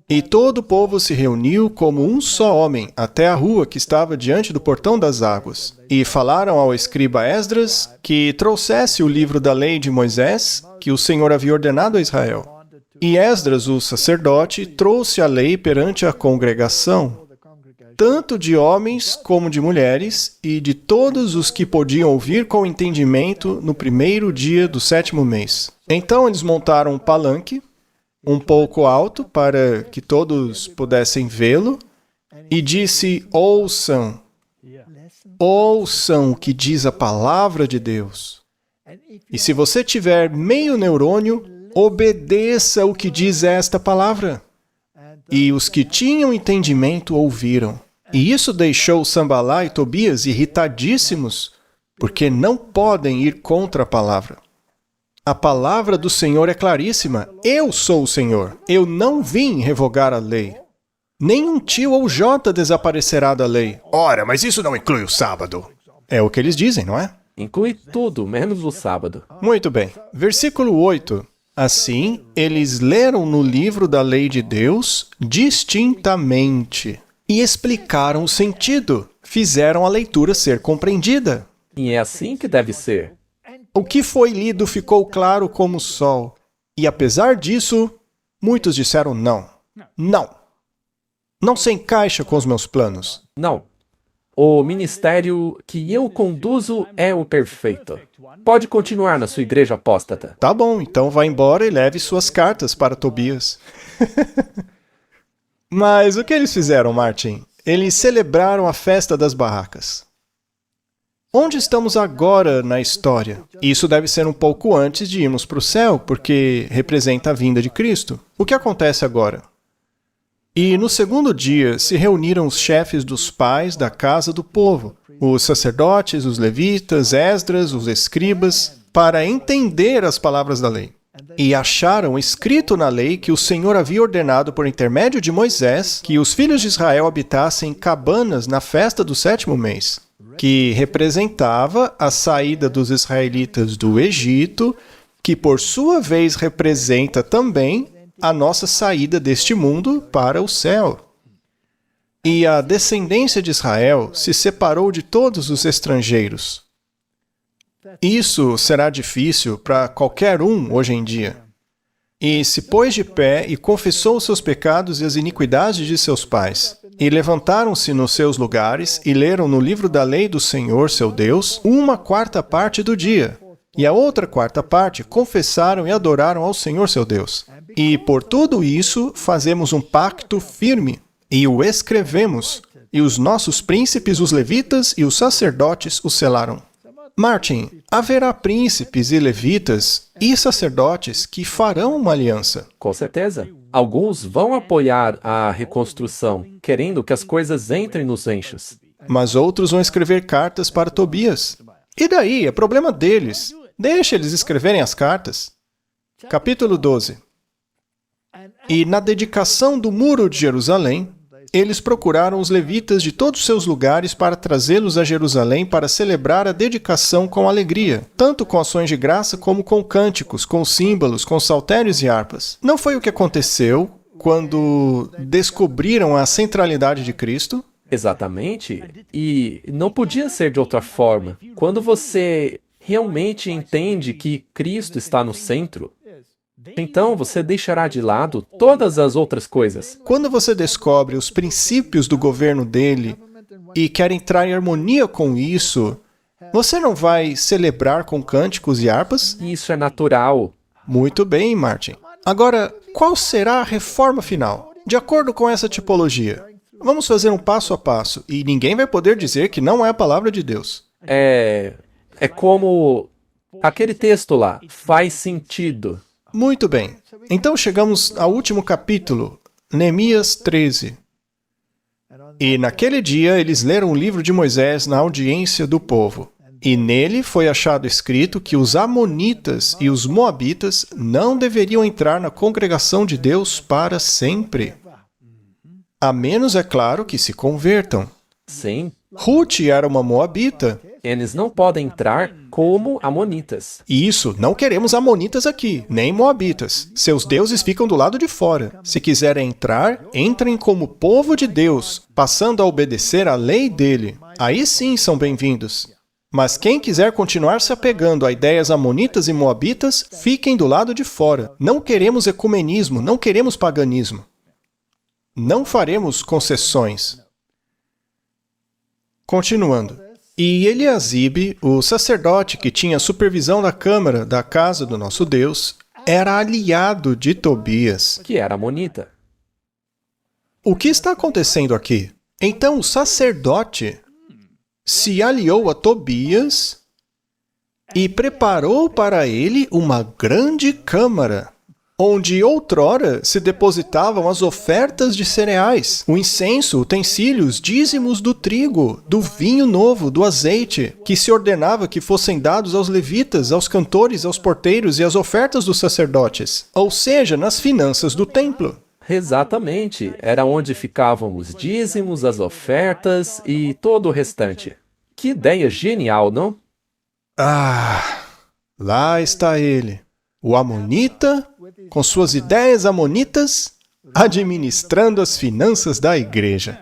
E todo o povo se reuniu como um só homem até a rua que estava diante do portão das águas. E falaram ao escriba Esdras que trouxesse o livro da lei de Moisés, que o Senhor havia ordenado a Israel. E Esdras, o sacerdote, trouxe a lei perante a congregação, tanto de homens como de mulheres, e de todos os que podiam ouvir com entendimento no primeiro dia do 7º mês. Então eles montaram um palanque, um pouco alto, para que todos pudessem vê-lo, e disse: ouçam o que diz a palavra de Deus. E se você tiver meio neurônio, obedeça o que diz esta palavra. E os que tinham entendimento ouviram. E isso deixou Sambalá e Tobias irritadíssimos, porque não podem ir contra a palavra. A palavra do Senhor é claríssima. Eu sou o Senhor. Eu não vim revogar a lei. Nenhum tio ou jota desaparecerá da lei. Ora, mas isso não inclui o sábado. É o que eles dizem, não é? Inclui tudo, menos o sábado. Muito bem. Versículo 8. Assim, eles leram no livro da lei de Deus distintamente e explicaram o sentido. Fizeram a leitura ser compreendida. E é assim que deve ser. O que foi lido ficou claro como o sol. E apesar disso, muitos disseram não. Não. Não se encaixa com os meus planos. Não. O ministério que eu conduzo é o perfeito. Pode continuar na sua igreja apóstata. Tá bom, então vá embora e leve suas cartas para Tobias. Mas o que eles fizeram, Martin? Eles celebraram a festa das barracas. Onde estamos agora na história? Isso deve ser um pouco antes de irmos para o céu, porque representa a vinda de Cristo. O que acontece agora? E no segundo dia se reuniram os chefes dos pais da casa do povo, os sacerdotes, os levitas, Esdras, os escribas, para entender as palavras da lei. E acharam escrito na lei que o Senhor havia ordenado por intermédio de Moisés que os filhos de Israel habitassem cabanas na festa do 7º mês, que representava a saída dos israelitas do Egito, que por sua vez representa também a nossa saída deste mundo para o céu. E a descendência de Israel se separou de todos os estrangeiros. Isso será difícil para qualquer um hoje em dia. E se pôs de pé e confessou os seus pecados e as iniquidades de seus pais. E levantaram-se nos seus lugares e leram no livro da lei do Senhor, seu Deus, 1/4 parte do dia. E a outra 4ª parte confessaram e adoraram ao Senhor, seu Deus. E por tudo isso fazemos um pacto firme e o escrevemos. E os nossos príncipes, os levitas e os sacerdotes o selaram. Martin, haverá príncipes e levitas e sacerdotes que farão uma aliança. Com certeza. Alguns vão apoiar a reconstrução, querendo que as coisas entrem nos eixos. Mas outros vão escrever cartas para Tobias. E daí? É problema deles. Deixa eles escreverem as cartas. Capítulo 12. E na dedicação do muro de Jerusalém, eles procuraram os levitas de todos os seus lugares para trazê-los a Jerusalém para celebrar a dedicação com alegria, tanto com ações de graça como com cânticos, com símbolos, com saltérios e harpas. Não foi o que aconteceu quando descobriram a centralidade de Cristo? Exatamente. E não podia ser de outra forma. Quando você realmente entende que Cristo está no centro, então você deixará de lado todas as outras coisas. Quando você descobre os princípios do governo dele e quer entrar em harmonia com isso, você não vai celebrar com cânticos e harpas? Isso é natural. Muito bem, Martin. Agora, qual será a reforma final? De acordo com essa tipologia, vamos fazer um passo a passo e ninguém vai poder dizer que não é a palavra de Deus. É como Aquele texto lá faz sentido. Muito bem. Então chegamos ao último capítulo, Neemias 13. E naquele dia eles leram o livro de Moisés na audiência do povo. E nele foi achado escrito que os amonitas e os moabitas não deveriam entrar na congregação de Deus para sempre. A menos, é claro, que se convertam. Sim, Ruth era uma moabita. eles não podem entrar como amonitas. E isso, não queremos amonitas aqui, nem moabitas. Seus deuses ficam do lado de fora. Se quiserem entrar, entrem como povo de Deus, passando a obedecer à lei dele. Aí sim são bem-vindos. Mas quem quiser continuar se apegando a ideias amonitas e moabitas, fiquem do lado de fora. Não queremos ecumenismo, não queremos paganismo. Não faremos concessões. Continuando. E Eliasibe, o sacerdote que tinha supervisão da câmara da casa do nosso Deus, era aliado de Tobias. Que era amonita. O que está acontecendo aqui? Então o sacerdote se aliou a Tobias e preparou para ele uma grande câmara, onde outrora se depositavam as ofertas de cereais, o incenso, utensílios, dízimos do trigo, do vinho novo, do azeite, que se ordenava que fossem dados aos levitas, aos cantores, aos porteiros e as ofertas dos sacerdotes, ou seja, nas finanças do templo. Exatamente. Era onde ficavam os dízimos, as ofertas e todo o restante. Que ideia genial, não? Ah, lá está ele, o amonita, com suas ideias amonitas, administrando as finanças da igreja.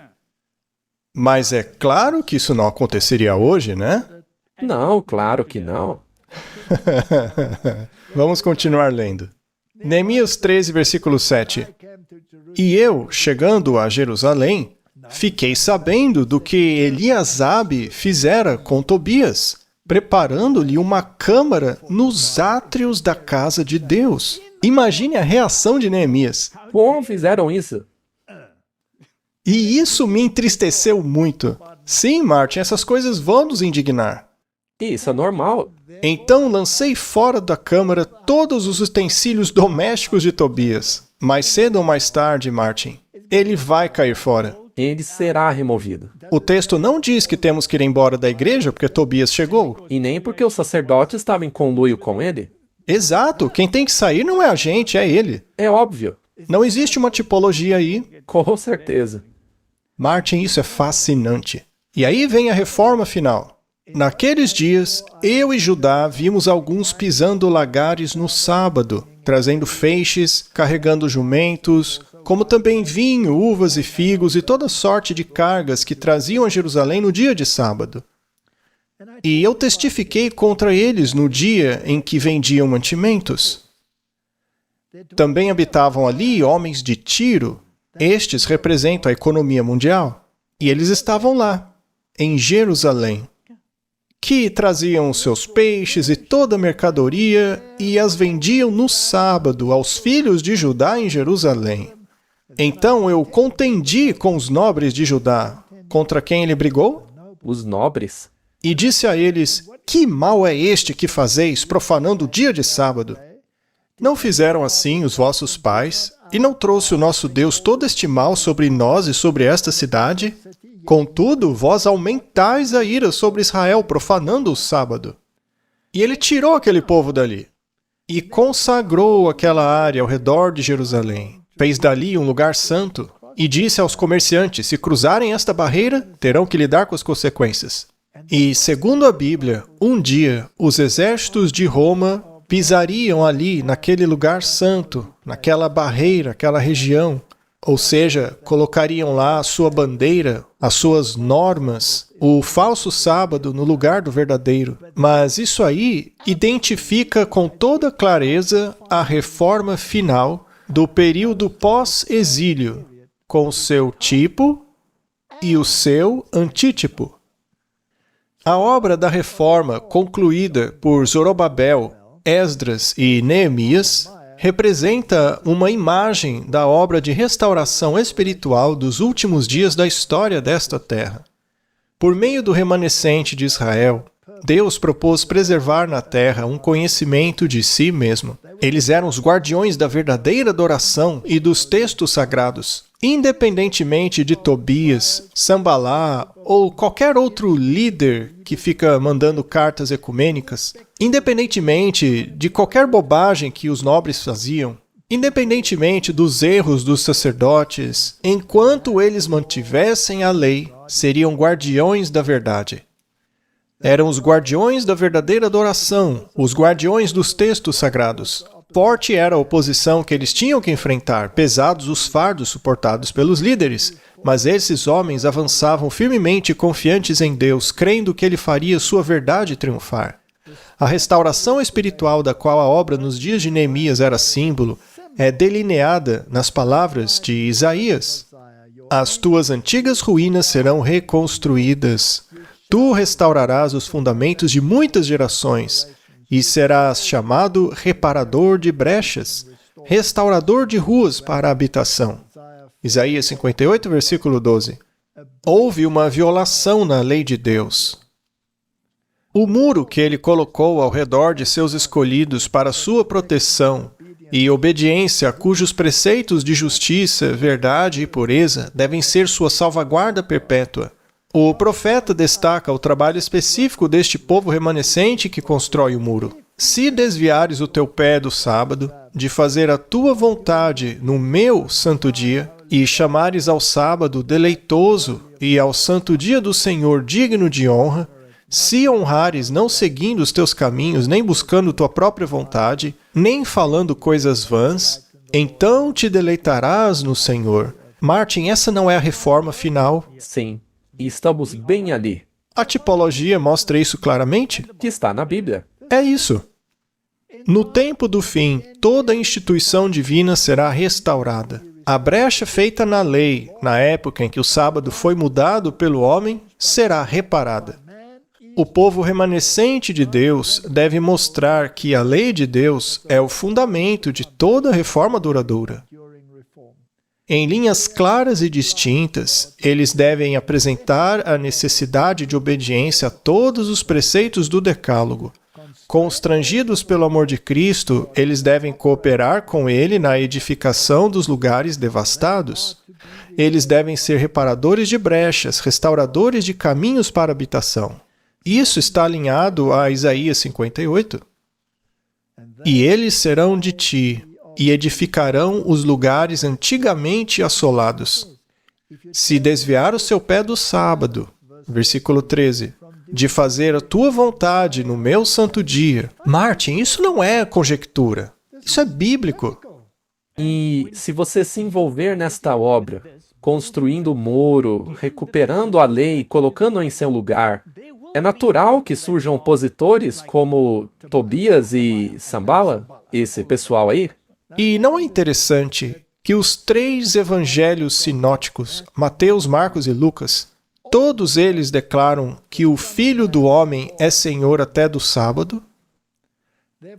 Mas é claro que isso não aconteceria hoje, né? Não, claro que não. Vamos continuar lendo. Neemias 13, versículo 7. E eu, chegando a Jerusalém, fiquei sabendo do que Eliasabe fizera com Tobias, preparando-lhe uma câmara nos átrios da casa de Deus. Imagine a reação de Neemias. Como fizeram isso? E isso me entristeceu muito. Sim, Martin, essas coisas vão nos indignar. Isso é normal. Então lancei fora da câmara todos os utensílios domésticos de Tobias. Mais cedo ou mais tarde, Martin, ele vai cair fora. Ele será removido. O texto não diz que temos que ir embora da igreja porque Tobias chegou. E nem porque o sacerdote estava em conluio com ele. Exato, quem tem que sair não é a gente, é ele. É óbvio. Não existe uma tipologia aí. Com certeza. Martin, isso é fascinante. E aí vem a reforma final. Naqueles dias, eu e Judá vimos alguns pisando lagares no sábado, trazendo feixes, carregando jumentos, como também vinho, uvas e figos e toda sorte de cargas que traziam a Jerusalém no dia de sábado. E eu testifiquei contra eles no dia em que vendiam mantimentos. Também habitavam ali homens de Tiro. Estes representam a economia mundial. E eles estavam lá, em Jerusalém, que traziam seus peixes e toda a mercadoria e as vendiam no sábado aos filhos de Judá em Jerusalém. Então eu contendi com os nobres de Judá, contra quem ele brigou, Os nobres. e disse a eles: que mal é este que fazeis, profanando o dia de sábado? Não fizeram assim os vossos pais, e não trouxe o nosso Deus todo este mal sobre nós e sobre esta cidade? Contudo, vós aumentais a ira sobre Israel, profanando o sábado. E ele tirou aquele povo dali, e consagrou aquela área ao redor de Jerusalém. Fez dali um lugar santo, e disse aos comerciantes: se cruzarem esta barreira, terão que lidar com as consequências. E, segundo a Bíblia, um dia os exércitos de Roma pisariam ali, naquele lugar santo, naquela barreira, aquela região. Ou seja, colocariam lá a sua bandeira, as suas normas, o falso sábado no lugar do verdadeiro. Mas isso aí identifica com toda clareza a reforma final do período pós-exílio, com o seu tipo e o seu antítipo. A obra da reforma concluída por Zorobabel, Esdras e Neemias representa uma imagem da obra de restauração espiritual dos últimos dias da história desta terra. Por meio do remanescente de Israel, Deus propôs preservar na terra um conhecimento de si mesmo. Eles eram os guardiões da verdadeira adoração e dos textos sagrados. Independentemente de Tobias, Sambalá ou qualquer outro líder que fica mandando cartas ecumênicas, independentemente de qualquer bobagem que os nobres faziam, independentemente dos erros dos sacerdotes, enquanto eles mantivessem a lei, seriam guardiões da verdade. Eram os guardiões da verdadeira adoração, os guardiões dos textos sagrados. Forte era a oposição que eles tinham que enfrentar, pesados os fardos suportados pelos líderes, mas esses homens avançavam firmemente confiantes em Deus, crendo que Ele faria sua verdade triunfar. A restauração espiritual da qual a obra nos dias de Neemias era símbolo é delineada nas palavras de Isaías. As tuas antigas ruínas serão reconstruídas. Tu restaurarás os fundamentos de muitas gerações e serás chamado reparador de brechas, restaurador de ruas para a habitação. Isaías 58, versículo 12. Houve uma violação na lei de Deus. O muro que ele colocou ao redor de seus escolhidos para sua proteção e obediência, cujos preceitos de justiça, verdade e pureza devem ser sua salvaguarda perpétua. O profeta destaca o trabalho específico deste povo remanescente que constrói o muro. Se desviares o teu pé do sábado, de fazer a tua vontade no meu santo dia, e chamares ao sábado deleitoso e ao santo dia do Senhor digno de honra, se honrares não seguindo os teus caminhos, nem buscando tua própria vontade, nem falando coisas vãs, então te deleitarás no Senhor. Martin, essa não é a reforma final? Sim, e estamos bem ali. A tipologia mostra isso claramente? Que está na Bíblia. É isso. No tempo do fim, toda a instituição divina será restaurada. A brecha feita na lei, na época em que o sábado foi mudado pelo homem, será reparada. O povo remanescente de Deus deve mostrar que a lei de Deus é o fundamento de toda reforma duradoura. Em linhas claras e distintas, eles devem apresentar a necessidade de obediência a todos os preceitos do Decálogo. Constrangidos pelo amor de Cristo, eles devem cooperar com Ele na edificação dos lugares devastados. Eles devem ser reparadores de brechas, restauradores de caminhos para habitação. Isso está alinhado a Isaías 58. E eles serão de ti, e edificarão os lugares antigamente assolados. Se desviar o seu pé do sábado, versículo 13, de fazer a tua vontade no meu santo dia. Martin, isso não é conjectura. Isso é bíblico. E se você se envolver nesta obra, construindo o muro, recuperando a lei e colocando-a em seu lugar, é natural que surjam opositores como Tobias e Sanballat, esse pessoal aí? E não é interessante que os 3 evangelhos sinóticos, Mateus, Marcos e Lucas, todos eles declaram que o Filho do Homem é Senhor até do sábado?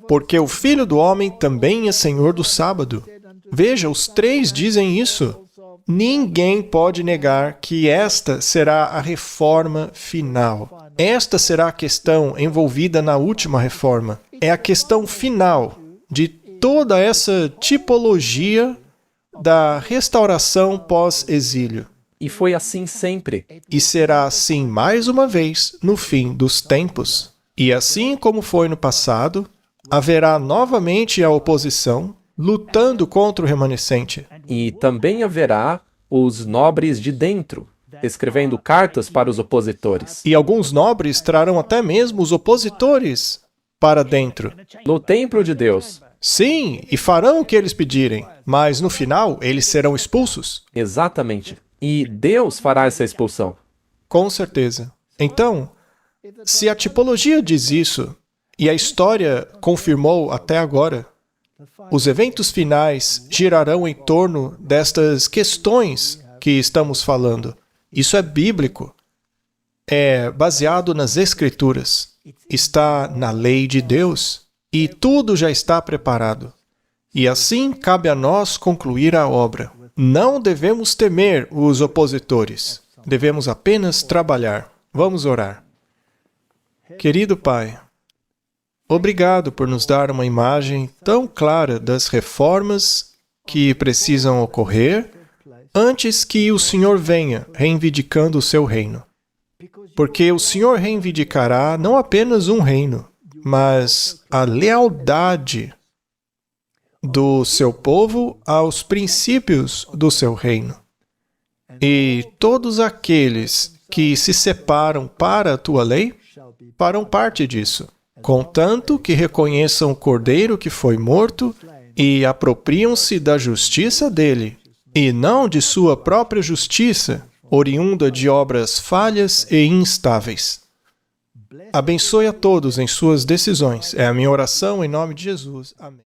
Porque o Filho do Homem também é Senhor do sábado. Veja, os 3 dizem isso. Ninguém pode negar que esta será a reforma final. Esta será a questão envolvida na última reforma. É a questão final de toda essa tipologia da restauração pós-exílio. E foi assim sempre. E será assim mais uma vez no fim dos tempos. E assim como foi no passado, haverá novamente a oposição, lutando contra o remanescente. E também haverá os nobres de dentro, escrevendo cartas para os opositores. E alguns nobres trarão até mesmo os opositores para dentro. No templo de Deus. Sim, e farão o que eles pedirem, mas no final eles serão expulsos. Exatamente. E Deus fará essa expulsão. Com certeza. Então, se a tipologia diz isso, e a história confirmou até agora, os eventos finais girarão em torno destas questões que estamos falando. Isso é bíblico. É baseado nas Escrituras. Está na lei de Deus. E tudo já está preparado. E assim cabe a nós concluir a obra. Não devemos temer os opositores. Devemos apenas trabalhar. Vamos orar. Querido Pai, obrigado por nos dar uma imagem tão clara das reformas que precisam ocorrer antes que o Senhor venha reivindicando o seu reino. Porque o Senhor reivindicará não apenas um reino, mas a lealdade do seu povo aos princípios do seu reino. E todos aqueles que se separam para a tua lei farão parte disso, contanto que reconheçam o Cordeiro que foi morto e apropriam-se da justiça dele, e não de sua própria justiça, oriunda de obras falhas e instáveis. Abençoe a todos em suas decisões. É a minha oração em nome de Jesus. Amém.